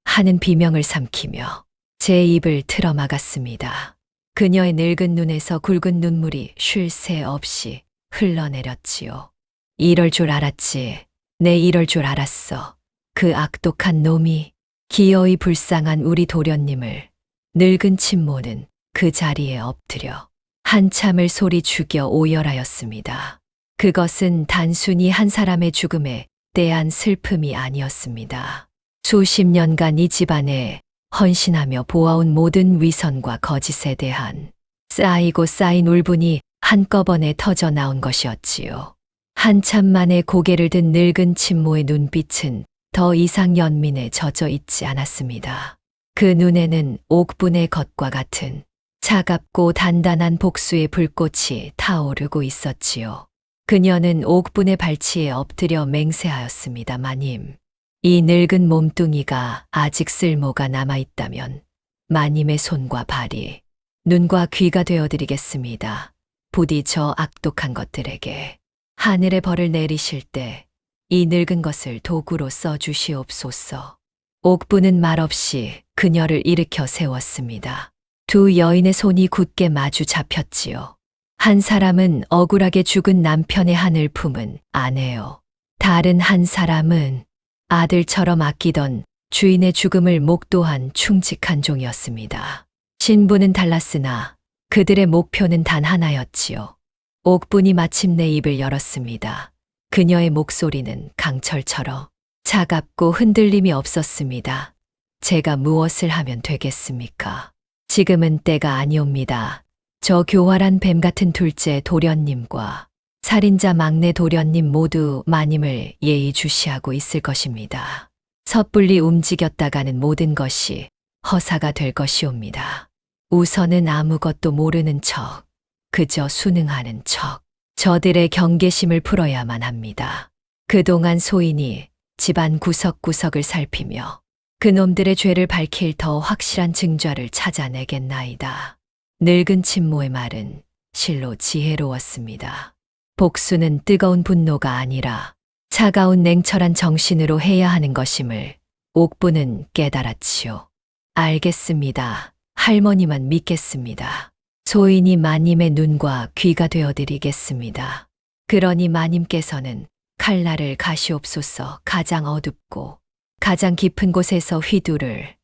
하는 비명을 삼키며 제 입을 틀어막았습니다. 그녀의 늙은 눈에서 굵은 눈물이 쉴 새 없이 흘러내렸지요. 이럴 줄 알았지. 내 이럴 줄 알았어. 그 악독한 놈이 기어이 불쌍한 우리 도련님을. 늙은 친모는 그 자리에 엎드려 한참을 소리 죽여 오열하였습니다. 그것은 단순히 한 사람의 죽음에 대한 슬픔이 아니었습니다. 수십 년간 이 집안에 헌신하며 보아온 모든 위선과 거짓에 대한 쌓이고 쌓인 울분이 한꺼번에 터져 나온 것이었지요. 한참 만에 고개를 든 늙은 친모의 눈빛은 더 이상 연민에 젖어 있지 않았습니다. 그 눈에는 옥분의 것과 같은 차갑고 단단한 복수의 불꽃이 타오르고 있었지요. 그녀는 옥분의 발치에 엎드려 맹세하였습니다. 마님, 이 늙은 몸뚱이가 아직 쓸모가 남아있다면 마님의 손과 발이 눈과 귀가 되어드리겠습니다. 부디 저 악독한 것들에게 하늘의 벌을 내리실 때 이 늙은 것을 도구로 써주시옵소서. 옥분은 말없이 그녀를 일으켜 세웠습니다. 두 여인의 손이 굳게 마주 잡혔지요. 한 사람은 억울하게 죽은 남편의 한을 품은 아내요. 다른 한 사람은 아들처럼 아끼던 주인의 죽음을 목도한 충직한 종이었습니다. 신분은 달랐으나 그들의 목표는 단 하나였지요. 옥분이 마침내 입을 열었습니다. 그녀의 목소리는 강철처럼 차갑고 흔들림이 없었습니다. 제가 무엇을 하면 되겠습니까? 지금은 때가 아니옵니다. 저 교활한 뱀 같은 둘째 도련님과 살인자 막내 도련님 모두 마님을 예의주시하고 있을 것입니다. 섣불리 움직였다가는 모든 것이 허사가 될 것이옵니다. 우선은 아무것도 모르는 척, 그저 순응하는 척, 저들의 경계심을 풀어야만 합니다. 그동안 소인이 집안 구석구석을 살피며 그놈들의 죄를 밝힐 더 확실한 증좌를 찾아내겠나이다. 늙은 친모의 말은 실로 지혜로웠습니다. 복수는 뜨거운 분노가 아니라 차가운 냉철한 정신으로 해야 하는 것임을 옥부는 깨달았지요. 알겠습니다. 할머니만 믿겠습니다. 소인이 마님의 눈과 귀가 되어드리겠습니다. 그러니 마님께서는 칼날을 가시옵소서. 가장 어둡고 가장 깊은 곳에서 휘두를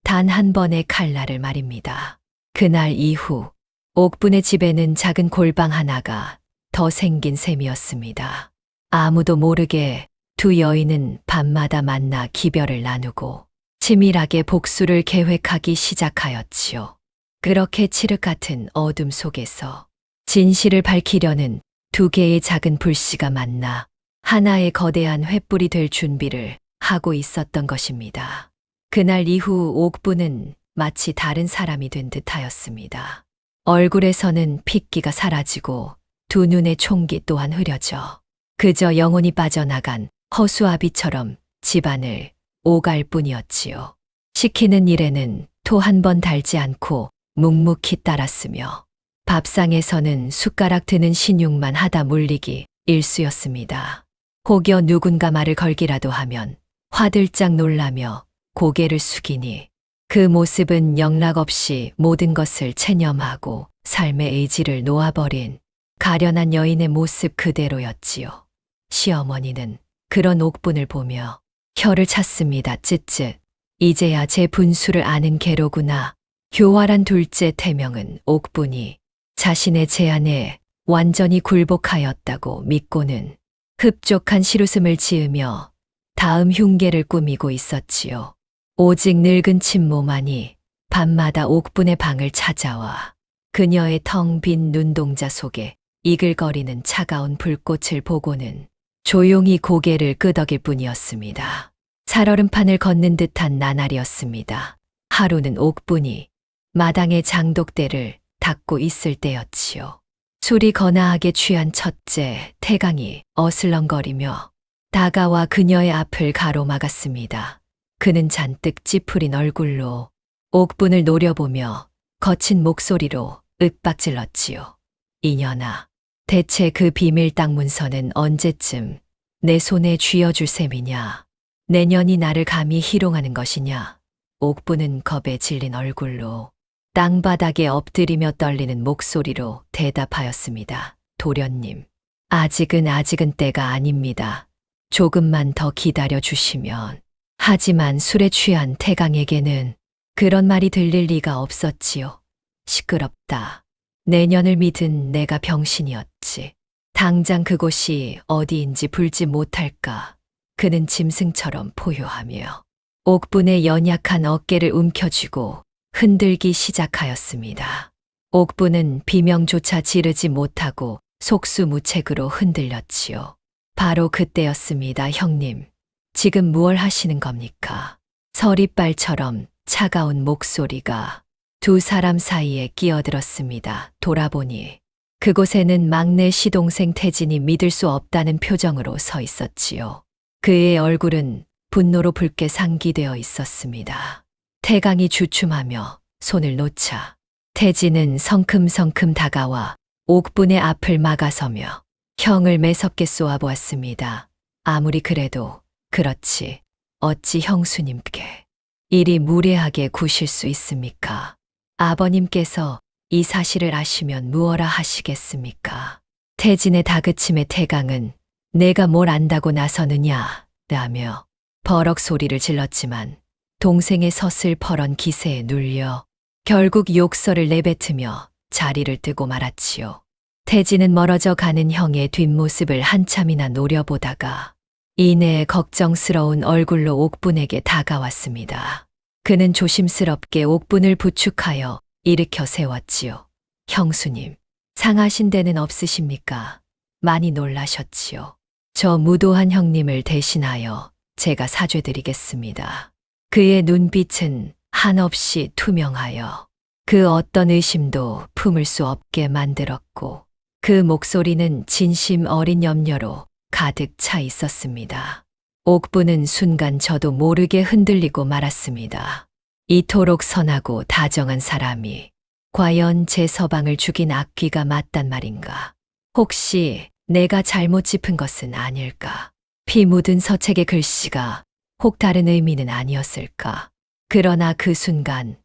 단 한 번의 칼날을 말입니다. 그날 이후 옥분의 집에는 작은 골방 하나가 더 생긴 셈이었습니다. 아무도 모르게 두 여인은 밤마다 만나 기별을 나누고 치밀하게 복수를 계획하기 시작하였지요. 그렇게 칠흑 같은 어둠 속에서 진실을 밝히려는 두 개의 작은 불씨가 만나 하나의 거대한 횃불이 될 준비를 하고 있었던 것입니다. 그날 이후 옥부는 마치 다른 사람이 된 듯하였습니다. 얼굴에서는 핏기가 사라지고 두 눈의 총기 또한 흐려져 그저 영혼이 빠져나간 허수아비처럼 집안을 오갈 뿐이었지요. 시키는 일에는 토 한 번 달지 않고 묵묵히 따랐으며 밥상에서는 숟가락 드는 신용만 하다 물리기 일쑤였습니다. 혹여 누군가 말을 걸기라도 하면 화들짝 놀라며 고개를 숙이니 그 모습은 영락없이 모든 것을 체념하고 삶의 의지를 놓아버린 가련한 여인의 모습 그대로였지요. 시어머니는 그런 옥분을 보며 혀를 찼습니다. 쯧쯧. 이제야 제 분수를 아는 개로구나. 교활한 둘째 태명은 옥분이 자신의 제안에 완전히 굴복하였다고 믿고는 흡족한 시루숨을 지으며 다음 흉계를 꾸미고 있었지요. 오직 늙은 친모만이 밤마다 옥분의 방을 찾아와 그녀의 텅 빈 눈동자 속에 이글거리는 차가운 불꽃을 보고는 조용히 고개를 끄덕일 뿐이었습니다. 살얼음판을 걷는 듯한 나날이었습니다. 하루는 옥분이 마당의 장독대를 닦고 있을 때였지요. 술이 거나하게 취한 첫째 태강이 어슬렁거리며 다가와 그녀의 앞을 가로막았습니다. 그는 잔뜩 찌푸린 얼굴로 옥분을 노려보며 거친 목소리로 윽박질렀지요. 이년아, 대체 그 비밀 땅 문서는 언제쯤 내 손에 쥐어줄 셈이냐? 내년이 나를 감히 희롱하는 것이냐? 옥분은 겁에 질린 얼굴로 땅바닥에 엎드리며 떨리는 목소리로 대답하였습니다. 도련님, 아직은 때가 아닙니다. 조금만 더 기다려 주시면. 하지만 술에 취한 태강에게는 그런 말이 들릴 리가 없었지요. 시끄럽다. 내년을 믿은 내가 병신이었지. 당장 그곳이 어디인지 불지 못할까. 그는 짐승처럼 포효하며 옥분의 연약한 어깨를 움켜쥐고 흔들기 시작하였습니다. 옥분은 비명조차 지르지 못하고 속수무책으로 흔들렸지요. 바로 그때였습니다. 형님, 지금 무얼 하시는 겁니까? 서리빨처럼 차가운 목소리가 두 사람 사이에 끼어들었습니다. 돌아보니 그곳에는 막내 시동생 태진이 믿을 수 없다는 표정으로 서 있었지요. 그의 얼굴은 분노로 붉게 상기되어 있었습니다. 태강이 주춤하며 손을 놓자 태진은 성큼성큼 다가와 옥분의 앞을 막아서며 형을 매섭게 쏘아보았습니다. 아무리 그래도 그렇지 어찌 형수님께 이리 무례하게 구실 수 있습니까? 아버님께서 이 사실을 아시면 무엇라 하시겠습니까? 태진의 다그침에 태강은 내가 뭘 안다고 나서느냐 라며 버럭 소리를 질렀지만 동생의 서슬퍼런 기세에 눌려 결국 욕설을 내뱉으며 자리를 뜨고 말았지요. 태진은 멀어져 가는 형의 뒷모습을 한참이나 노려보다가 이내 걱정스러운 얼굴로 옥분에게 다가왔습니다. 그는 조심스럽게 옥분을 부축하여 일으켜 세웠지요. 형수님, 상하신 데는 없으십니까? 많이 놀라셨지요. 저 무도한 형님을 대신하여 제가 사죄드리겠습니다. 그의 눈빛은 한없이 투명하여 그 어떤 의심도 품을 수 없게 만들었고 그 목소리는 진심 어린 염려로 가득 차 있었습니다. 옥부는 순간 저도 모르게 흔들리고 말았습니다. 이토록 선하고 다정한 사람이 과연 제 서방을 죽인 악귀가 맞단 말인가? 혹시 내가 잘못 짚은 것은 아닐까? 피 묻은 서책의 글씨가 혹 다른 의미는 아니었을까? 그러나 그 순간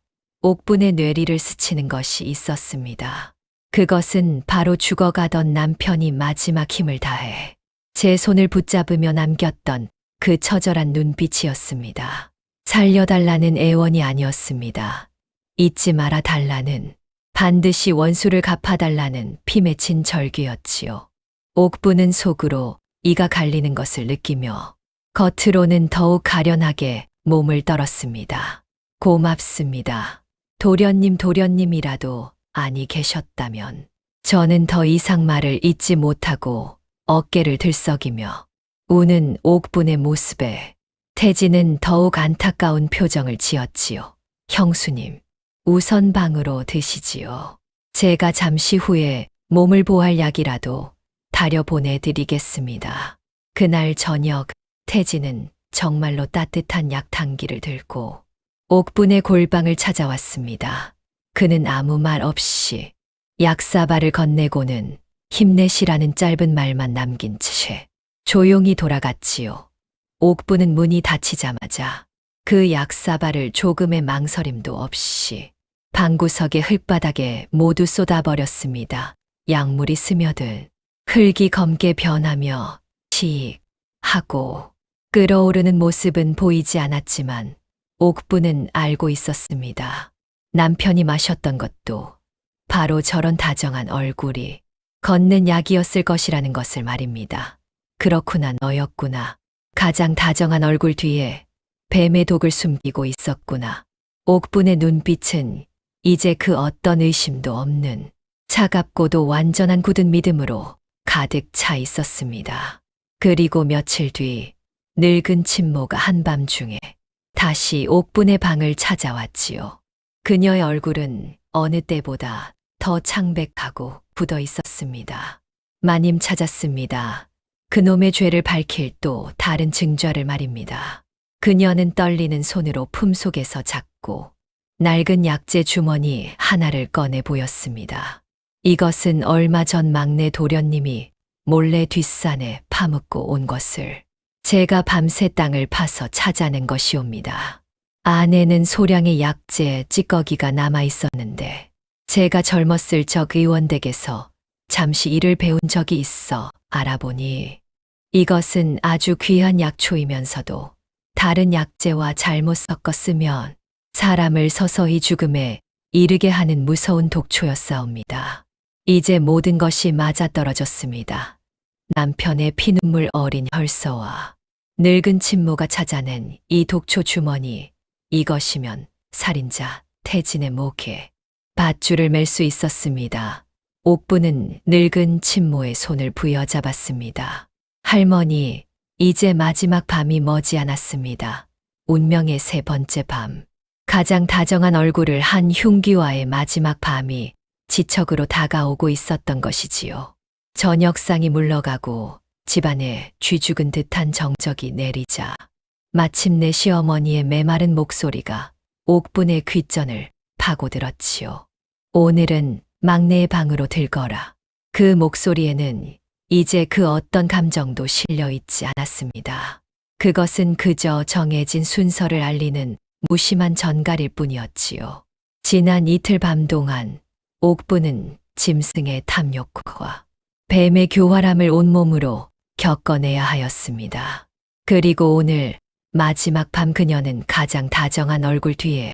옥분의 뇌리를 스치는 것이 있었습니다. 그것은 바로 죽어가던 남편이 마지막 힘을 다해 제 손을 붙잡으며 남겼던 그 처절한 눈빛이었습니다. 살려달라는 애원이 아니었습니다. 잊지 말아 달라는, 반드시 원수를 갚아달라는 피 맺힌 절규였지요. 옥부는 속으로 이가 갈리는 것을 느끼며 겉으로는 더욱 가련하게 몸을 떨었습니다. 고맙습니다. 도련님이라도 아니 계셨다면. 저는 더 이상 말을 잇지 못하고 어깨를 들썩이며 우는 옥분의 모습에 태진은 더욱 안타까운 표정을 지었지요. 형수님, 우선 방으로 드시지요. 제가 잠시 후에 몸을 보할 약이라도 다려 보내드리겠습니다. 그날 저녁 태진은 정말로 따뜻한 약탕기를 들고 옥분의 골방을 찾아왔습니다. 그는 아무 말 없이 약사발을 건네고는 힘내시라는 짧은 말만 남긴 채 조용히 돌아갔지요. 옥부는 문이 닫히자마자 그 약사발을 조금의 망설임도 없이 방구석의 흙바닥에 모두 쏟아버렸습니다. 약물이 스며든 흙이 검게 변하며 씩 하고 끓어오르는 모습은 보이지 않았지만 옥부는 알고 있었습니다. 남편이 마셨던 것도 바로 저런 다정한 얼굴이 걷는 약이었을 것이라는 것을 말입니다. 그렇구나, 너였구나. 가장 다정한 얼굴 뒤에 뱀의 독을 숨기고 있었구나. 옥분의 눈빛은 이제 그 어떤 의심도 없는 차갑고도 완전한 굳은 믿음으로 가득 차 있었습니다. 그리고 며칠 뒤 늙은 친모가 한밤중에 다시 옥분의 방을 찾아왔지요. 그녀의 얼굴은 어느 때보다 더 창백하고 굳어 있었습니다. 마님 찾았습니다. 그놈의 죄를 밝힐 또 다른 증거를 말입니다. 그녀는 떨리는 손으로 품속에서 잡고 낡은 약재 주머니 하나를 꺼내 보였습니다. 이것은 얼마 전 막내 도련님이 몰래 뒷산에 파묻고 온 것을 제가 밤새 땅을 파서 찾아낸 것이옵니다. 안에는 소량의 약재 찌꺼기가 남아 있었는데 제가 젊었을 적 의원댁에서 잠시 일을 배운 적이 있어 알아보니 이것은 아주 귀한 약초이면서도 다른 약재와 잘못 섞어 쓰면 사람을 서서히 죽음에 이르게 하는 무서운 독초였사옵니다. 이제 모든 것이 맞아떨어졌습니다. 남편의 피눈물 어린 혈서와 늙은 친모가 찾아낸 이 독초 주머니, 이것이면 살인자 태진의 목에 밧줄을 맬 수 있었습니다. 옥부는 늙은 친모의 손을 부여잡았습니다. 할머니, 이제 마지막 밤이 머지않았습니다. 운명의 세 번째 밤. 가장 다정한 얼굴을 한 흉기와의 마지막 밤이 지척으로 다가오고 있었던 것이지요. 저녁상이 물러가고 집안에 쥐죽은 듯한 정적이 내리자 마침내 시어머니의 메마른 목소리가 옥분의 귓전을 파고들었지요. 오늘은 막내의 방으로 들거라. 그 목소리에는 이제 그 어떤 감정도 실려 있지 않았습니다. 그것은 그저 정해진 순서를 알리는 무심한 전갈일 뿐이었지요. 지난 이틀 밤 동안 옥부는 짐승의 탐욕과 뱀의 교활함을 온몸으로 겪어내야 하였습니다. 그리고 오늘 마지막 밤 그녀는 가장 다정한 얼굴 뒤에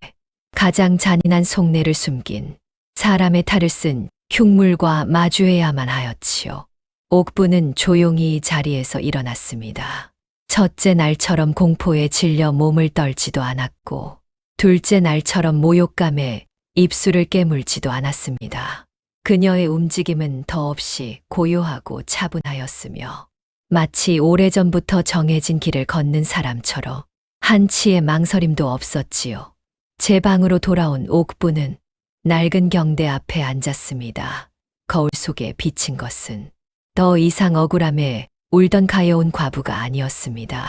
가장 잔인한 속내를 숨긴 사람의 탈을 쓴 흉물과 마주해야만 하였지요. 옥부는 조용히 자리에서 일어났습니다. 첫째 날처럼 공포에 질려 몸을 떨지도 않았고 둘째 날처럼 모욕감에 입술을 깨물지도 않았습니다. 그녀의 움직임은 더없이 고요하고 차분하였으며 마치 오래전부터 정해진 길을 걷는 사람처럼 한치의 망설임도 없었지요. 제 방으로 돌아온 옥부는 낡은 경대 앞에 앉았습니다. 거울 속에 비친 것은 더 이상 억울함에 울던 가여운 과부가 아니었습니다.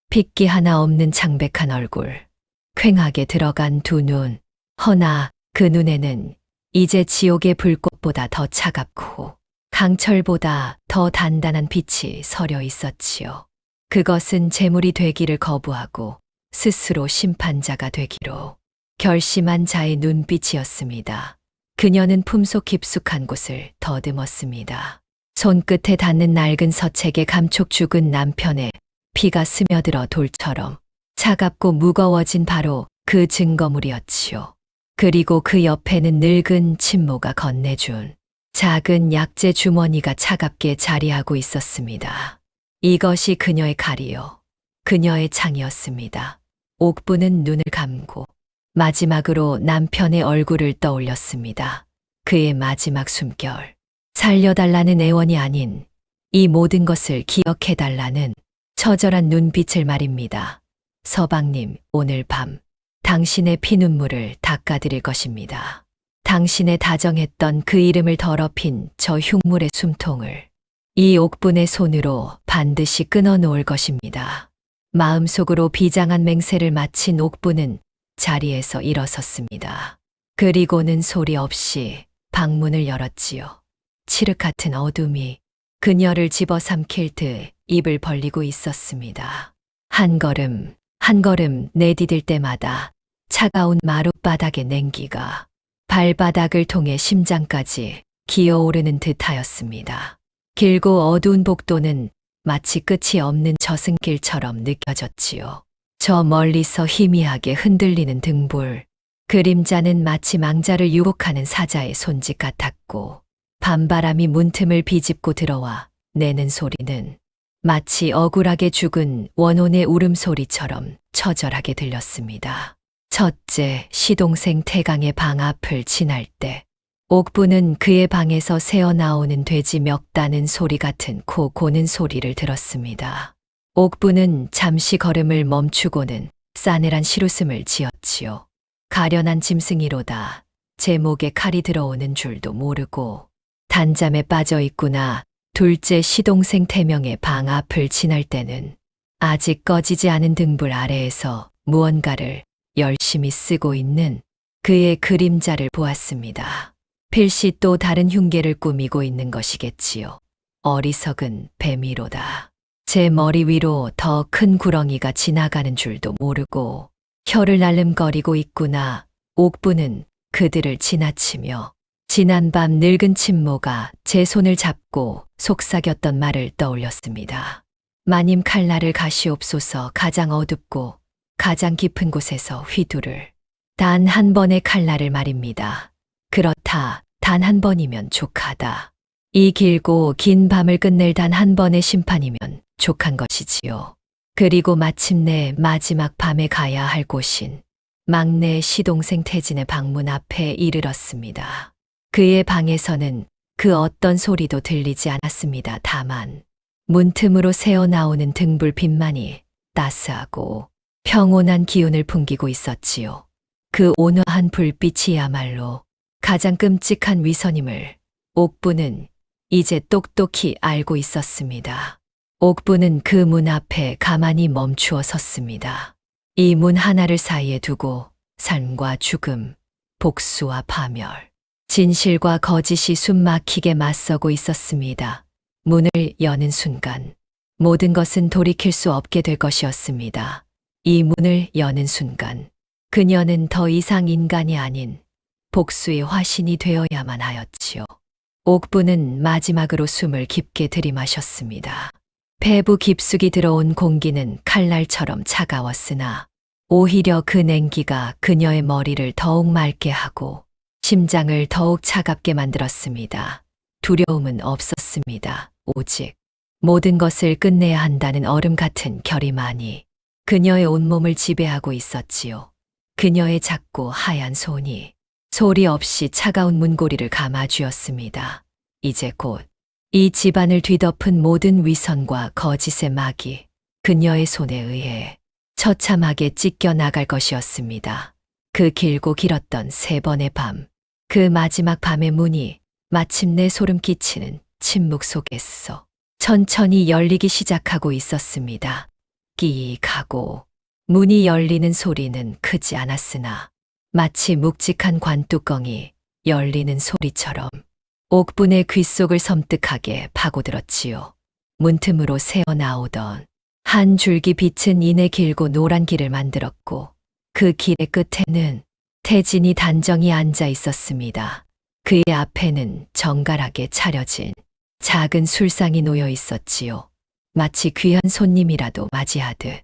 핏기 하나 없는 창백한 얼굴, 퀭하게 들어간 두 눈, 허나 그 눈에는 이제 지옥의 불꽃보다 더 차갑고 강철보다 더 단단한 빛이 서려 있었지요. 그것은 재물이 되기를 거부하고 스스로 심판자가 되기로 결심한 자의 눈빛이었습니다. 그녀는 품속 깊숙한 곳을 더듬었습니다. 손끝에 닿는 낡은 서책에 감촉 죽은 남편의 피가 스며들어 돌처럼 차갑고 무거워진 바로 그 증거물이었지요. 그리고 그 옆에는 늙은 친모가 건네준 작은 약재 주머니가 차갑게 자리하고 있었습니다. 이것이 그녀의 칼이요. 그녀의 창이었습니다. 옥부는 눈을 감고 마지막으로 남편의 얼굴을 떠올렸습니다. 그의 마지막 숨결. 살려달라는 애원이 아닌 이 모든 것을 기억해달라는 처절한 눈빛을 말입니다. 서방님, 오늘 밤 당신의 피눈물을 닦아드릴 것입니다. 당신의 다정했던 그 이름을 더럽힌 저 흉물의 숨통을 이 옥분의 손으로 반드시 끊어놓을 것입니다. 마음속으로 비장한 맹세를 마친 옥분은 자리에서 일어섰습니다. 그리고는 소리 없이 방문을 열었지요. 칠흑 같은 어둠이 그녀를 집어삼킬 듯 입을 벌리고 있었습니다. 한 걸음 한 걸음 내디딜 때마다 차가운 마룻바닥의 냉기가 발바닥을 통해 심장까지 기어오르는 듯하였습니다. 길고 어두운 복도는 마치 끝이 없는 저승길처럼 느껴졌지요. 저 멀리서 희미하게 흔들리는 등불, 그림자는 마치 망자를 유혹하는 사자의 손짓 같았고 밤바람이 문틈을 비집고 들어와 내는 소리는 마치 억울하게 죽은 원혼의 울음소리처럼 처절하게 들렸습니다. 첫째, 시동생 태강의 방 앞을 지날 때 옥부는 그의 방에서 새어나오는 돼지 멱다는 소리 같은 코 고는 소리를 들었습니다. 옥부는 잠시 걸음을 멈추고는 싸늘한 시루숨을 지었지요. 가련한 짐승이로다. 제 목에 칼이 들어오는 줄도 모르고 단잠에 빠져 있구나. 둘째, 시동생 태명의 방 앞을 지날 때는 아직 꺼지지 않은 등불 아래에서 무언가를 열심히 쓰고 있는 그의 그림자를 보았습니다. 필시 또 다른 흉계를 꾸미고 있는 것이겠지요. 어리석은 뱀이로다. 제 머리 위로 더 큰 구렁이가 지나가는 줄도 모르고 혀를 날름거리고 있구나. 옥부는 그들을 지나치며 지난밤 늙은 친모가 제 손을 잡고 속삭였던 말을 떠올렸습니다. 마님 칼날을 가시옵소서. 가장 어둡고 가장 깊은 곳에서 휘두를 단 한 번의 칼날을 말입니다. 그렇다. 단 한 번이면 족하다. 이 길고 긴 밤을 끝낼 단 한 번의 심판이면 족한 것이지요. 그리고 마침내 마지막 밤에 가야 할 곳인 막내 시동생 태진의 방문 앞에 이르렀습니다. 그의 방에서는 그 어떤 소리도 들리지 않았습니다. 다만 문틈으로 새어나오는 등불빛만이 따스하고 평온한 기운을 풍기고 있었지요. 그 온화한 불빛이야말로 가장 끔찍한 위선임을 옥부는 이제 똑똑히 알고 있었습니다. 옥부는 그 문 앞에 가만히 멈추어 섰습니다. 이 문 하나를 사이에 두고 삶과 죽음, 복수와 파멸, 진실과 거짓이 숨막히게 맞서고 있었습니다. 문을 여는 순간 모든 것은 돌이킬 수 없게 될 것이었습니다. 이 문을 여는 순간 그녀는 더 이상 인간이 아닌 복수의 화신이 되어야만 하였지요. 옥부는 마지막으로 숨을 깊게 들이마셨습니다. 배부 깊숙이 들어온 공기는 칼날처럼 차가웠으나 오히려 그 냉기가 그녀의 머리를 더욱 맑게 하고 심장을 더욱 차갑게 만들었습니다. 두려움은 없었습니다. 오직 모든 것을 끝내야 한다는 얼음 같은 결의만이 그녀의 온몸을 지배하고 있었지요. 그녀의 작고 하얀 손이 소리 없이 차가운 문고리를 감아쥐었습니다. 이제 곧 이 집안을 뒤덮은 모든 위선과 거짓의 막이 그녀의 손에 의해 처참하게 찢겨 나갈 것이었습니다. 그 길고 길었던 3번의 밤, 그 마지막 밤의 문이 마침내 소름 끼치는 침묵 속에서 천천히 열리기 시작하고 있었습니다. 끼익 하고 문이 열리는 소리는 크지 않았으나 마치 묵직한 관뚜껑이 열리는 소리처럼 옥분의 귓속을 섬뜩하게 파고들었지요. 문틈으로 새어나오던 한 줄기 빛은 이내 길고 노란 길을 만들었고 그 길의 끝에는 태진이 단정히 앉아 있었습니다. 그의 앞에는 정갈하게 차려진 작은 술상이 놓여 있었지요. 마치 귀한 손님이라도 맞이하듯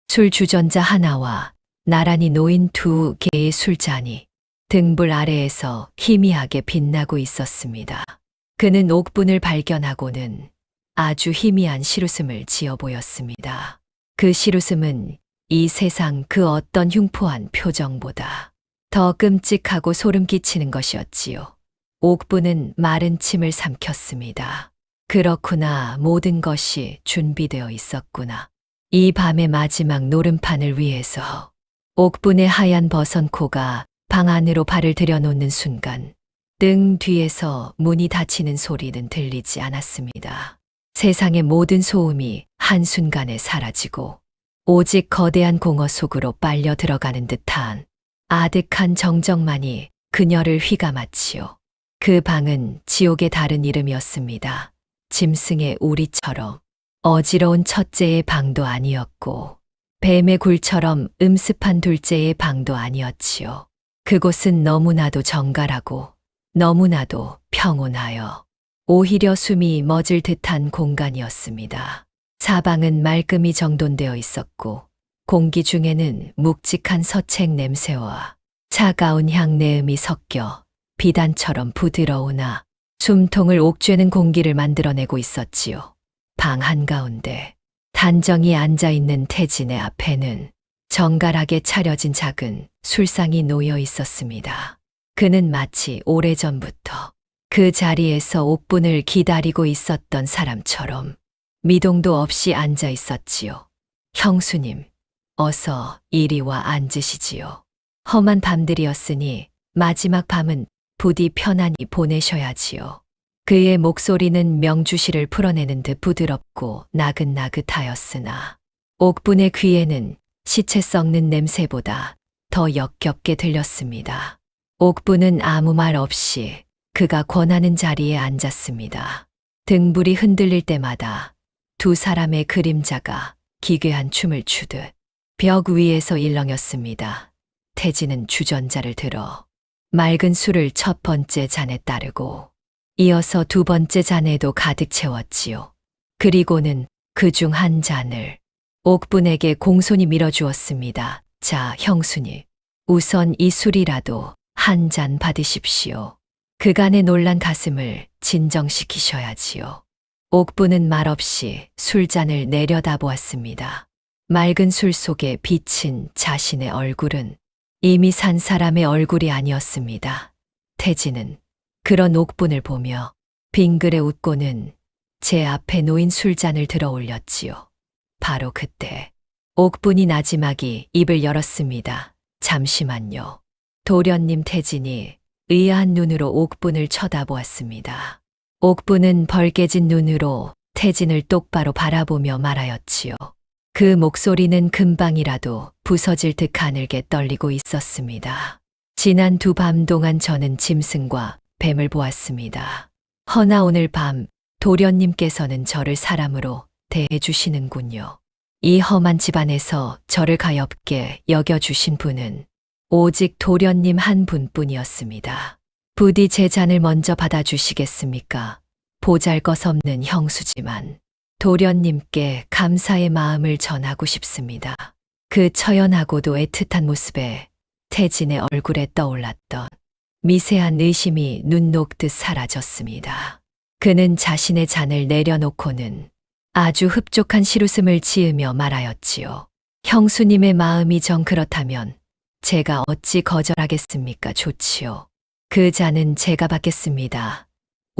술 주전자 하나와 나란히 놓인 2개의 술잔이 등불 아래에서 희미하게 빛나고 있었습니다. 그는 옥분을 발견하고는 아주 희미한 시루숨을 지어 보였습니다. 그 시루숨은 이 세상 그 어떤 흉포한 표정보다 더 끔찍하고 소름 끼치는 것이었지요. 옥분은 마른 침을 삼켰습니다. 그렇구나, 모든 것이 준비되어 있었구나. 이 밤의 마지막 노름판을 위해서 옥분의 하얀 버선코가 방 안으로 발을 들여놓는 순간 등 뒤에서 문이 닫히는 소리는 들리지 않았습니다. 세상의 모든 소음이 한순간에 사라지고 오직 거대한 공허 속으로 빨려 들어가는 듯한 아득한 정적만이 그녀를 휘감았지요. 그 방은 지옥의 다른 이름이었습니다. 짐승의 우리처럼 어지러운 첫째의 방도 아니었고 뱀의 굴처럼 음습한 둘째의 방도 아니었지요. 그곳은 너무나도 정갈하고 너무나도 평온하여 오히려 숨이 멎을 듯한 공간이었습니다. 사방은 말끔히 정돈되어 있었고 공기 중에는 묵직한 서책 냄새와 차가운 향내음이 섞여 비단처럼 부드러우나 숨통을 옥죄는 공기를 만들어내고 있었지요. 방 한가운데 단정히 앉아있는 태진의 앞에는 정갈하게 차려진 작은 술상이 놓여 있었습니다. 그는 마치 오래전부터 그 자리에서 옥분을 기다리고 있었던 사람처럼 미동도 없이 앉아 있었지요. 형수님, 어서 이리 와 앉으시지요. 험한 밤들이었으니 마지막 밤은 부디 편안히 보내셔야지요. 그의 목소리는 명주시를 풀어내는 듯 부드럽고 나긋나긋하였으나 옥분의 귀에는 시체 썩는 냄새보다 더 역겹게 들렸습니다. 옥분은 아무 말 없이 그가 권하는 자리에 앉았습니다. 등불이 흔들릴 때마다 2 사람의 그림자가 기괴한 춤을 추듯 벽 위에서 일렁였습니다. 태진은 주전자를 들어 맑은 술을 첫 번째 잔에 따르고 이어서 2번째 잔에도 가득 채웠지요. 그리고는 그중 한 잔을 옥분에게 공손히 밀어주었습니다. 자, 형수님, 우선 이 술이라도 한 잔 받으십시오. 그간의 놀란 가슴을 진정시키셔야지요. 옥분은 말없이 술잔을 내려다보았습니다. 맑은 술 속에 비친 자신의 얼굴은 이미 산 사람의 얼굴이 아니었습니다. 태진은 그런 옥분을 보며 빙그레 웃고는 제 앞에 놓인 술잔을 들어 올렸지요. 바로 그때 옥분이 나지막이 입을 열었습니다. 잠시만요. 도련님. 태진이 의아한 눈으로 옥분을 쳐다보았습니다. 옥분은 벌개진 눈으로 태진을 똑바로 바라보며 말하였지요. 그 목소리는 금방이라도 부서질 듯 가늘게 떨리고 있었습니다. 지난 2 밤 동안 저는 짐승과 뱀을 보았습니다. 허나 오늘 밤 도련님께서는 저를 사람으로 대해주시는군요. 이 험한 집안에서 저를 가엾게 여겨주신 분은 오직 도련님 한 분뿐이었습니다. 부디 제 잔을 먼저 받아주시겠습니까? 보잘것없는 형수지만 도련님께 감사의 마음을 전하고 싶습니다. 그 처연하고도 애틋한 모습에 태진의 얼굴에 떠올랐던 미세한 의심이 눈 녹듯 사라졌습니다. 그는 자신의 잔을 내려놓고는 아주 흡족한 시루숨을 지으며 말하였지요. 형수님의 마음이 정 그렇다면 제가 어찌 거절하겠습니까? 좋지요. 그 잔은 제가 받겠습니다.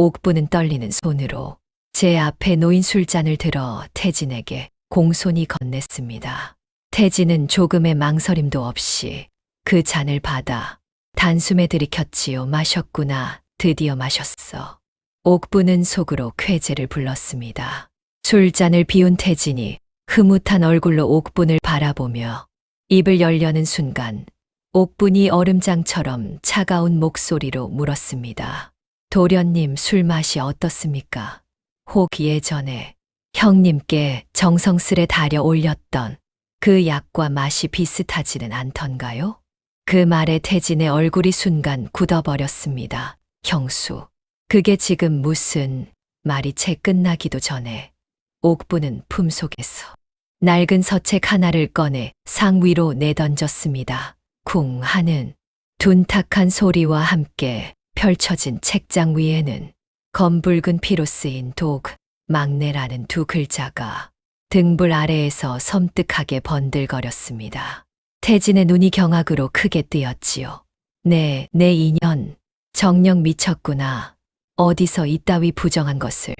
옥부는 떨리는 손으로 제 앞에 놓인 술잔을 들어 태진에게 공손히 건넸습니다. 태진은 조금의 망설임도 없이 그 잔을 받아 단숨에 들이켰지요. 마셨구나. 드디어 마셨어. 옥부는 속으로 쾌재를 불렀습니다. 술잔을 비운 태진이 흐뭇한 얼굴로 옥분을 바라보며 입을 열려는 순간 옥분이 얼음장처럼 차가운 목소리로 물었습니다. 도련님, 술 맛이 어떻습니까? 혹 예전에 형님께 정성스레 달여 올렸던 그 약과 맛이 비슷하지는 않던가요? 그 말에 태진의 얼굴이 순간 굳어버렸습니다. 형수, 그게 지금 무슨 말이 채 끝나기도 전에 옥부는 품속에서 낡은 서책 하나를 꺼내 상 위로 내던졌습니다. 쿵 하는 둔탁한 소리와 함께 펼쳐진 책장 위에는 검붉은 피로 쓰인 독, 막내라는 두 글자가 등불 아래에서 섬뜩하게 번들거렸습니다. 태진의 눈이 경악으로 크게 뜨였지요. 내 인연, 정녕 미쳤구나. 어디서 이따위 부정한 것을.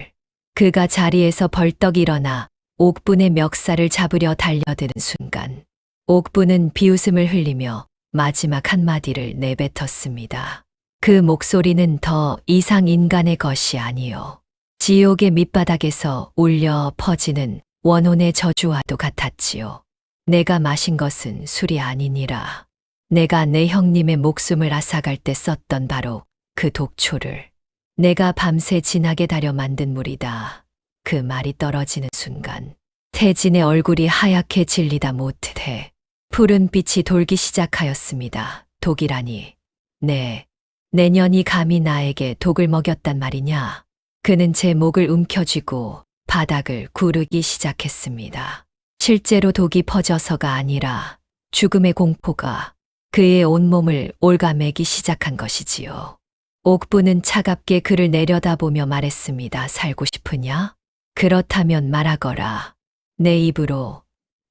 그가 자리에서 벌떡 일어나 옥분의 멱살을 잡으려 달려드는 순간 옥분은 비웃음을 흘리며 마지막 한마디를 내뱉었습니다. 그 목소리는 더 이상 인간의 것이 아니요. 지옥의 밑바닥에서 울려 퍼지는 원혼의 저주와도 같았지요. 내가 마신 것은 술이 아니니라. 내가 내 형님의 목숨을 앗아갈 때 썼던 바로 그 독초를 내가 밤새 진하게 달여 만든 물이다. 그 말이 떨어지는 순간 태진의 얼굴이 하얗게 질리다 못해 푸른 빛이 돌기 시작하였습니다. 독이라니. 내 년이 감히 나에게 독을 먹였단 말이냐. 그는 제 목을 움켜쥐고 바닥을 구르기 시작했습니다. 실제로 독이 퍼져서가 아니라 죽음의 공포가 그의 온몸을 올가매기 시작한 것이지요. 옥부는 차갑게 그를 내려다보며 말했습니다. 살고 싶으냐? 그렇다면 말하거라. 내 입으로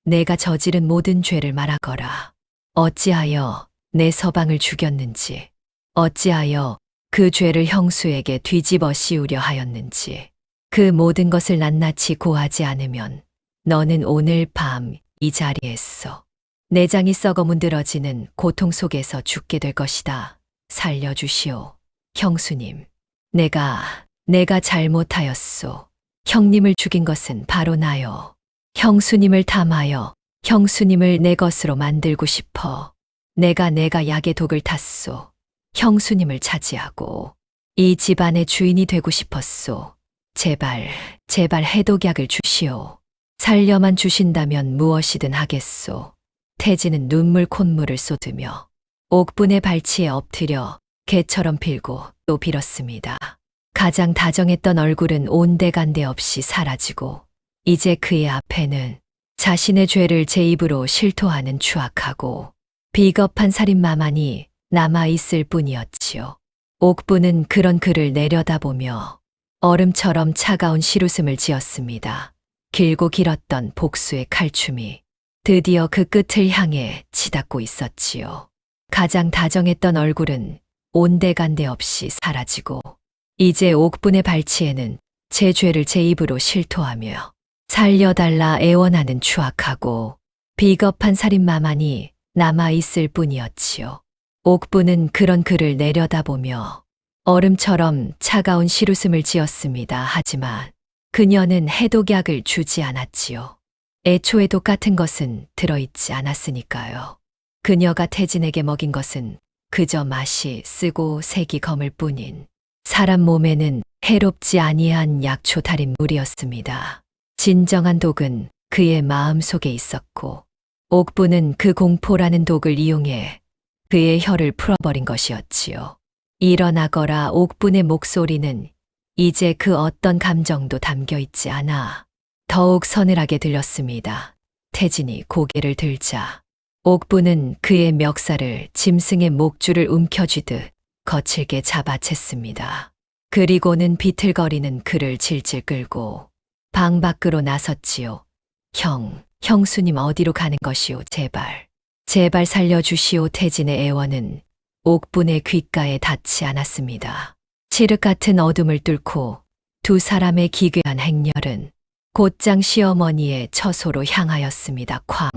내가 저지른 모든 죄를 말하거라. 어찌하여 내 서방을 죽였는지, 어찌하여 그 죄를 형수에게 뒤집어 씌우려 하였는지, 그 모든 것을 낱낱이 고하지 않으면 너는 오늘 밤 이 자리에서 내장이 썩어 문드러지는 고통 속에서 죽게 될 것이다. 살려주시오. 형수님, 내가 잘못하였소. 형님을 죽인 것은 바로 나요. 형수님을 탐하여 형수님을 내 것으로 만들고 싶어. 내가 약의 독을 탔소. 형수님을 차지하고 이 집안의 주인이 되고 싶었소. 제발 해독약을 주시오. 살려만 주신다면 무엇이든 하겠소. 태진은 눈물 콧물을 쏟으며 옥분의 발치에 엎드려 개처럼 빌고 또 빌었습니다. 가장 다정했던 얼굴은 온데간데 없이 사라지고 이제 그의 앞에는 자신의 죄를 제 입으로 실토하는 추악하고 비겁한 살인마만이 남아있을 뿐이었지요. 옥부는 그런 그를 내려다보며 얼음처럼 차가운 실웃음을 지었습니다. 길고 길었던 복수의 칼춤이 드디어 그 끝을 향해 치닫고 있었지요. 가장 다정했던 얼굴은 온데간데 없이 사라지고 이제 옥분의 발치에는 제 죄를 제 입으로 실토하며 살려달라 애원하는 추악하고 비겁한 살인마만이 남아있을 뿐이었지요. 옥분은 그런 그를 내려다보며 얼음처럼 차가운 실웃음을 지었습니다. 하지만 그녀는 해독약을 주지 않았지요. 애초에 독 같은 것은 들어있지 않았으니까요. 그녀가 태진에게 먹인 것은 그저 맛이 쓰고 색이 검을 뿐인 사람 몸에는 해롭지 아니한 약초 달인 물이었습니다. 진정한 독은 그의 마음 속에 있었고 옥부는 그 공포라는 독을 이용해 그의 혀를 풀어버린 것이었지요. 일어나거라. 옥분의 목소리는 이제 그 어떤 감정도 담겨 있지 않아 더욱 서늘하게 들렸습니다. 태진이 고개를 들자 옥부는 그의 멱살을 짐승의 목줄을 움켜쥐듯 거칠게 잡아챘습니다. 그리고는 비틀거리는 그를 질질 끌고 방 밖으로 나섰지요. 형수님 어디로 가는 것이오. 제발 살려주시오. 태진의 애원은 옥분의 귓가에 닿지 않았습니다. 칠흑 같은 어둠을 뚫고 두 사람의 기괴한 행렬은 곧장 시어머니의 처소로 향하였습니다. 쾅.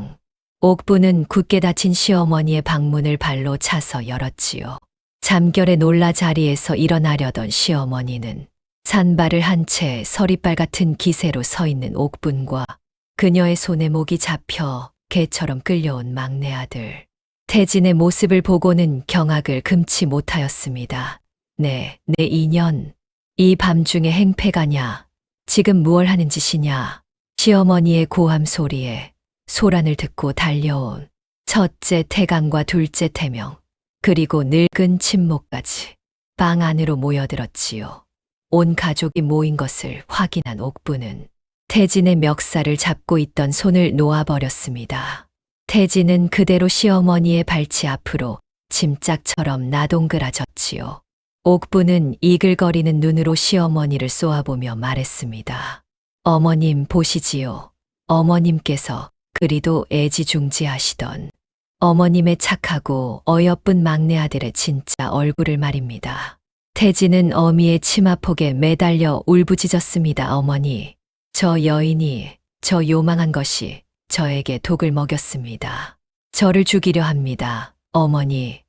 옥부는 굳게 닫힌 시어머니의 방문을 발로 차서 열었지요. 잠결에 놀라 자리에서 일어나려던 시어머니는 산발을 한 채 서리발 같은 기세로 서 있는 옥분과 그녀의 손에 목이 잡혀 개처럼 끌려온 막내 아들 태진의 모습을 보고는 경악을 금치 못하였습니다. 내 인연, 이 밤중에 행패가냐, 지금 무얼 하는 짓이냐. 시어머니의 고함 소리에 소란을 듣고 달려온 첫째 태강과 둘째 태명, 그리고 늙은 친모까지 방 안으로 모여들었지요. 온 가족이 모인 것을 확인한 옥부는 태진의 멱살을 잡고 있던 손을 놓아버렸습니다. 태진은 그대로 시어머니의 발치 앞으로 짐짝처럼 나동그라졌지요. 옥부는 이글거리는 눈으로 시어머니를 쏘아보며 말했습니다. 어머님 보시지요. 어머님께서 그리도 애지중지하시던 어머님의 착하고 어여쁜 막내 아들의 진짜 얼굴을 말입니다. 태진은 어미의 치마폭에 매달려 울부짖었습니다. 어머니, 저 여인이, 저 요망한 것이 저에게 독을 먹였습니다. 저를 죽이려 합니다. 어머니.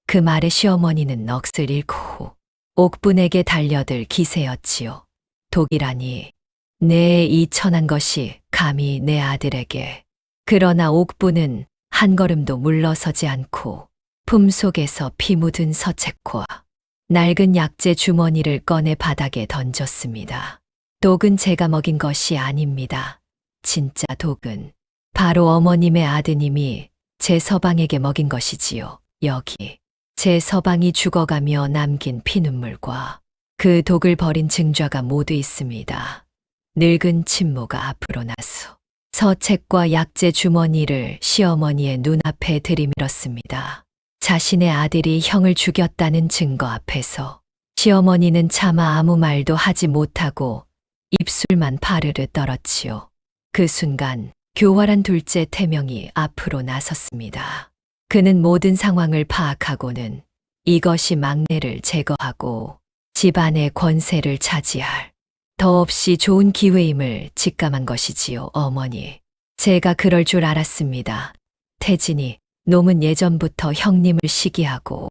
그 말에 시어머니는 넋을 잃고 옥분에게 달려들 기세였지요. 독이라니. 내 이 천한 것이 감히 내 아들에게. 그러나 옥분은 한 걸음도 물러서지 않고 품속에서 피 묻은 서책과 낡은 약재 주머니를 꺼내 바닥에 던졌습니다. 독은 제가 먹인 것이 아닙니다. 진짜 독은 바로 어머님의 아드님이 제 서방에게 먹인 것이지요. 여기 제 서방이 죽어가며 남긴 피눈물과 그 독을 버린 증좌가 모두 있습니다. 늙은 친모가 앞으로 나서 서책과 약재 주머니를 시어머니의 눈앞에 들이밀었습니다. 자신의 아들이 형을 죽였다는 증거 앞에서 시어머니는 차마 아무 말도 하지 못하고 입술만 파르르 떨었지요. 그 순간 교활한 둘째 태명이 앞으로 나섰습니다. 그는 모든 상황을 파악하고는 이것이 막내를 제거하고 집안의 권세를 차지할 더없이 좋은 기회임을 직감한 것이지요. 어머니, 제가 그럴 줄 알았습니다. 태진이 놈은 예전부터 형님을 시기하고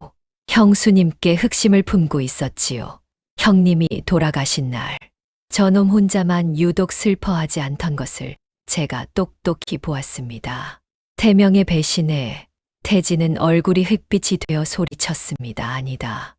형수님께 흑심을 품고 있었지요. 형님이 돌아가신 날 저놈 혼자만 유독 슬퍼하지 않던 것을 제가 똑똑히 보았습니다. 태명의 배신에 태진은 얼굴이 흑빛이 되어 소리쳤습니다. 아니다.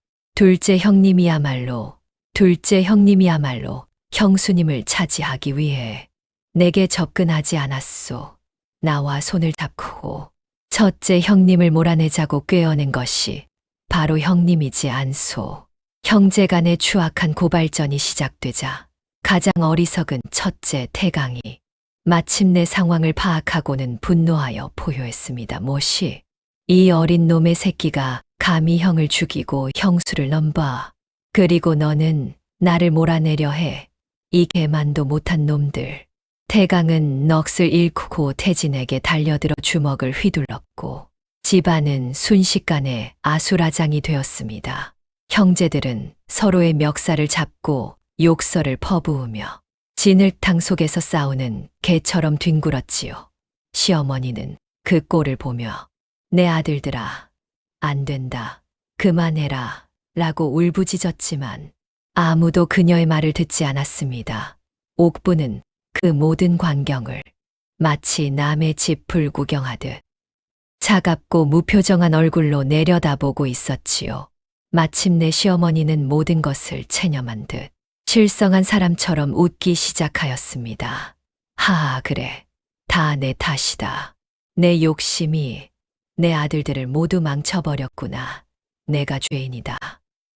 둘째 형님이야말로 형수님을 차지하기 위해 내게 접근하지 않았소. 나와 손을 잡고 첫째 형님을 몰아내자고 꿰어낸 것이 바로 형님이지 않소. 형제 간의 추악한 고발전이 시작되자 가장 어리석은 첫째 태강이 마침내 상황을 파악하고는 분노하여 포효했습니다. 모시, 이 어린 놈의 새끼가 감히 형을 죽이고 형수를 넘봐. 그리고 너는 나를 몰아내려 해. 이 개만도 못한 놈들. 태강은 넋을 잃고 태진에게 달려들어 주먹을 휘둘렀고 집안은 순식간에 아수라장이 되었습니다. 형제들은 서로의 멱살을 잡고 욕설을 퍼부으며 진흙탕 속에서 싸우는 개처럼 뒹굴었지요. 시어머니는 그 꼴을 보며 내 아들들아, 안 된다. 그만해라. 라고 울부짖었지만 아무도 그녀의 말을 듣지 않았습니다. 옥부는 그 모든 광경을 마치 남의 집 불구경하듯 차갑고 무표정한 얼굴로 내려다보고 있었지요. 마침내 시어머니는 모든 것을 체념한 듯 실성한 사람처럼 웃기 시작하였습니다. 하하, 그래. 다 내 탓이다. 내 욕심이 내 아들들을 모두 망쳐버렸구나. 내가 죄인이다.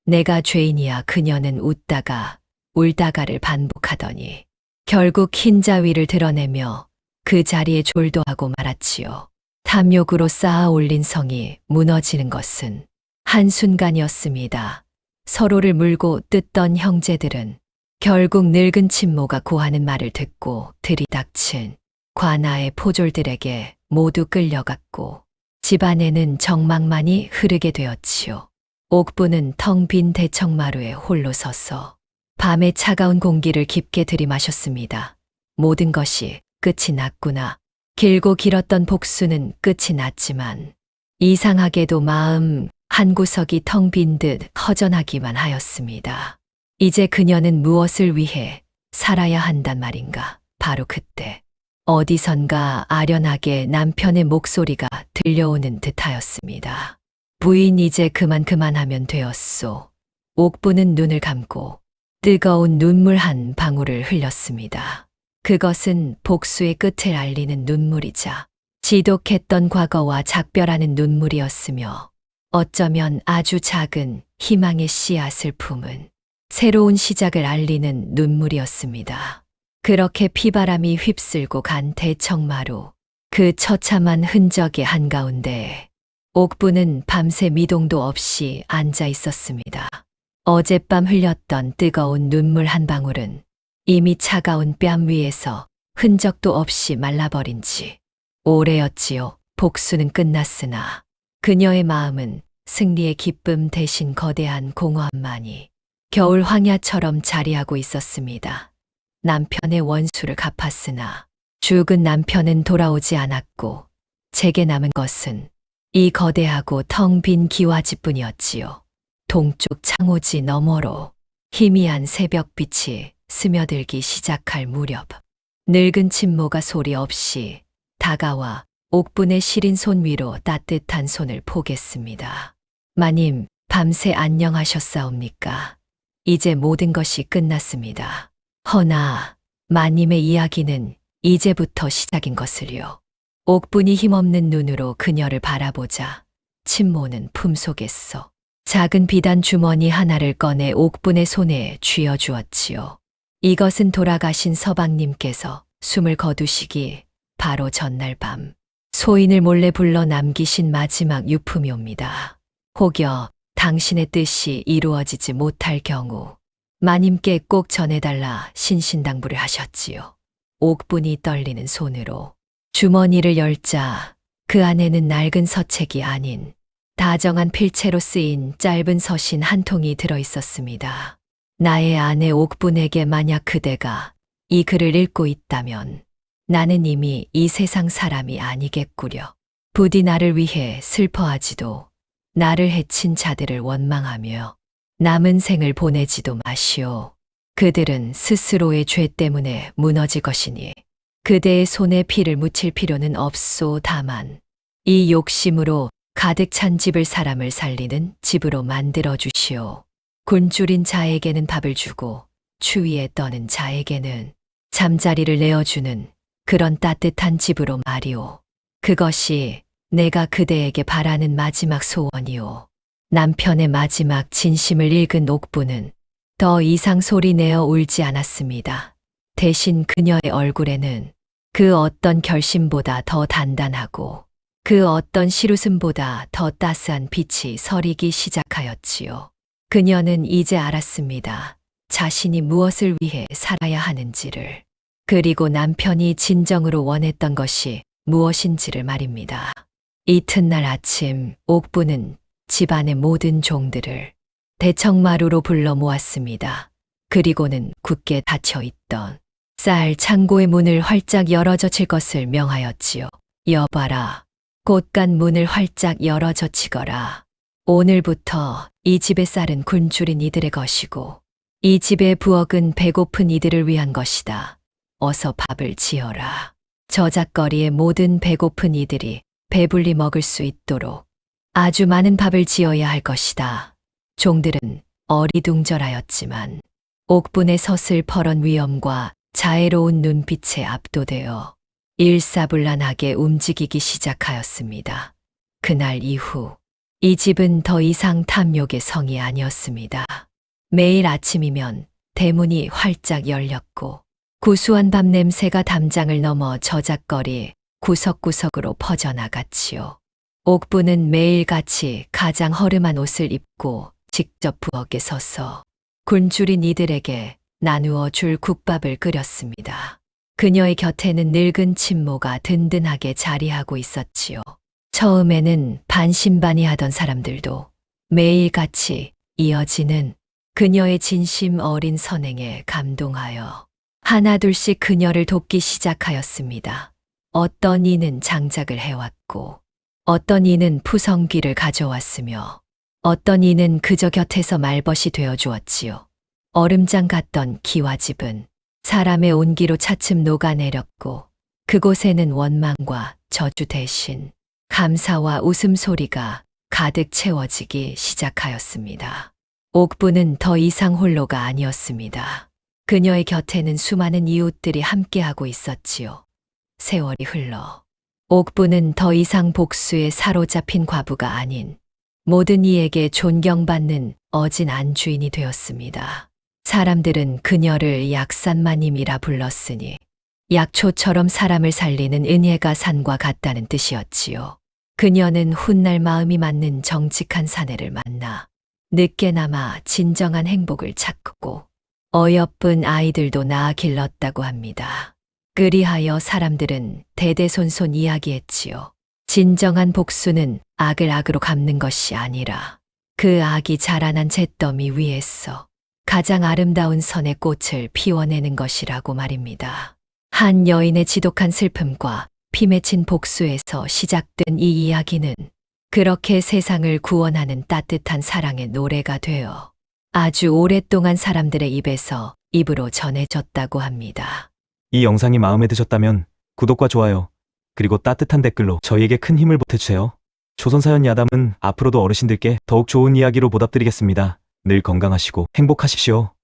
내가 죄인이야. 그녀는 웃다가 울다가를 반복하더니 결국 흰자위를 드러내며 그 자리에 졸도하고 말았지요. 탐욕으로 쌓아 올린 성이 무너지는 것은 한순간이었습니다. 서로를 물고 뜯던 형제들은 결국 늙은 친모가 고하는 말을 듣고 들이닥친 관아의 포졸들에게 모두 끌려갔고 집안에는 정막만이 흐르게 되었지요. 옥부는 텅 빈 대청마루에 홀로 서서 밤의 차가운 공기를 깊게 들이마셨습니다. 모든 것이 끝이 났구나. 길고 길었던 복수는 끝이 났지만 이상하게도 마음 한구석이 텅 빈 듯 허전하기만 하였습니다. 이제 그녀는 무엇을 위해 살아야 한단 말인가. 바로 그때 어디선가 아련하게 남편의 목소리가 들려오는 듯하였습니다. 부인 이제 그만하면 되었소. 옥부는 눈을 감고 뜨거운 눈물 한 방울을 흘렸습니다. 그것은 복수의 끝을 알리는 눈물이자 지독했던 과거와 작별하는 눈물이었으며 어쩌면 아주 작은 희망의 씨앗을 품은 새로운 시작을 알리는 눈물이었습니다. 그렇게 피바람이 휩쓸고 간 대청마루, 그 처참한 흔적의 한가운데 옥부는 밤새 미동도 없이 앉아 있었습니다. 어젯밤 흘렸던 뜨거운 눈물 한 방울은 이미 차가운 뺨 위에서 흔적도 없이 말라버린 지 오래였지요. 복수는 끝났으나 그녀의 마음은 승리의 기쁨 대신 거대한 공허함만이 겨울 황야처럼 자리하고 있었습니다. 남편의 원수를 갚았으나 죽은 남편은 돌아오지 않았고 제게 남은 것은 이 거대하고 텅 빈 기와집뿐이었지요. 동쪽 창호지 너머로 희미한 새벽빛이 스며들기 시작할 무렵 늙은 친모가 소리 없이 다가와 옥분의 시린 손 위로 따뜻한 손을 포겠습니다. 마님, 밤새 안녕하셨사옵니까? 이제 모든 것이 끝났습니다. 허나 마님의 이야기는 이제부터 시작인 것을요. 옥분이 힘없는 눈으로 그녀를 바라보자 친모는 품속에서 작은 비단 주머니 하나를 꺼내 옥분의 손에 쥐어주었지요. 이것은 돌아가신 서방님께서 숨을 거두시기 바로 전날 밤 소인을 몰래 불러 남기신 마지막 유품이옵니다. 혹여 당신의 뜻이 이루어지지 못할 경우 마님께 꼭 전해달라 신신당부를 하셨지요. 옥분이 떨리는 손으로 주머니를 열자 그 안에는 낡은 서책이 아닌 다정한 필체로 쓰인 짧은 서신 한 통이 들어 있었습니다. 나의 아내 옥분에게 만약 그대가 이 글을 읽고 있다면 나는 이미 이 세상 사람이 아니겠구려. 부디 나를 위해 슬퍼하지도 나를 해친 자들을 원망하며 남은 생을 보내지도 마시오. 그들은 스스로의 죄 때문에 무너질 것이니 그대의 손에 피를 묻힐 필요는 없소. 다만 이 욕심으로 가득 찬 집을 사람을 살리는 집으로 만들어 주시오. 굶주린 자에게는 밥을 주고 추위에 떠는 자에게는 잠자리를 내어주는 그런 따뜻한 집으로 말이오. 그것이 내가 그대에게 바라는 마지막 소원이오. 남편의 마지막 진심을 읽은 옥부는 더 이상 소리내어 울지 않았습니다. 대신 그녀의 얼굴에는 그 어떤 결심보다 더 단단하고 그 어떤 시루슴보다 더 따스한 빛이 서리기 시작하였지요. 그녀는 이제 알았습니다. 자신이 무엇을 위해 살아야 하는지를. 그리고 남편이 진정으로 원했던 것이 무엇인지를 말입니다. 이튿날 아침 옥부는 집안의 모든 종들을 대청마루로 불러 모았습니다. 그리고는 굳게 닫혀있던 쌀 창고의 문을 활짝 열어 젖힐 것을 명하였지요. 여봐라. 곳간 문을 활짝 열어 젖히거라. 오늘부터 이 집의 쌀은 굶주린 이들의 것이고 이 집의 부엌은 배고픈 이들을 위한 것이다. 어서 밥을 지어라. 저작거리의 모든 배고픈 이들이 배불리 먹을 수 있도록 아주 많은 밥을 지어야 할 것이다. 종들은 어리둥절하였지만 옥분의 서슬퍼런 위엄과 자애로운 눈빛에 압도되어 일사불란하게 움직이기 시작하였습니다. 그날 이후 이 집은 더 이상 탐욕의 성이 아니었습니다. 매일 아침이면 대문이 활짝 열렸고 구수한 밥 냄새가 담장을 넘어 저작거리 구석구석으로 퍼져나갔지요. 옥부는 매일같이 가장 허름한 옷을 입고 직접 부엌에 서서 굶주린 이들에게 나누어 줄 국밥을 끓였습니다. 그녀의 곁에는 늙은 친모가 든든하게 자리하고 있었지요. 처음에는 반신반의하던 사람들도 매일같이 이어지는 그녀의 진심 어린 선행에 감동하여 하나둘씩 그녀를 돕기 시작하였습니다. 어떤 이는 장작을 해왔고, 어떤 이는 푸성귀를 가져왔으며, 어떤 이는 그저 곁에서 말벗이 되어 주었지요. 얼음장 같던 기와집은 사람의 온기로 차츰 녹아내렸고, 그곳에는 원망과 저주 대신 감사와 웃음소리가 가득 채워지기 시작하였습니다. 옥부는 더 이상 홀로가 아니었습니다. 그녀의 곁에는 수많은 이웃들이 함께하고 있었지요. 세월이 흘러 옥부는 더 이상 복수에 사로잡힌 과부가 아닌 모든 이에게 존경받는 어진 안주인이 되었습니다. 사람들은 그녀를 약산마님이라 불렀으니 약초처럼 사람을 살리는 은혜가 산과 같다는 뜻이었지요. 그녀는 훗날 마음이 맞는 정직한 사내를 만나 늦게나마 진정한 행복을 찾고 어여쁜 아이들도 낳아 길렀다고 합니다. 그리하여 사람들은 대대손손 이야기했지요. 진정한 복수는 악을 악으로 갚는 것이 아니라 그 악이 자라난 잿더미 위에서 가장 아름다운 선의 꽃을 피워내는 것이라고 말입니다. 한 여인의 지독한 슬픔과 피 맺힌 복수에서 시작된 이 이야기는 그렇게 세상을 구원하는 따뜻한 사랑의 노래가 되어 아주 오랫동안 사람들의 입에서 입으로 전해졌다고 합니다. 이 영상이 마음에 드셨다면 구독과 좋아요, 그리고 따뜻한 댓글로 저희에게 큰 힘을 보태주세요. 조선사연 야담은 앞으로도 어르신들께 더욱 좋은 이야기로 보답드리겠습니다. 늘 건강하시고 행복하십시오.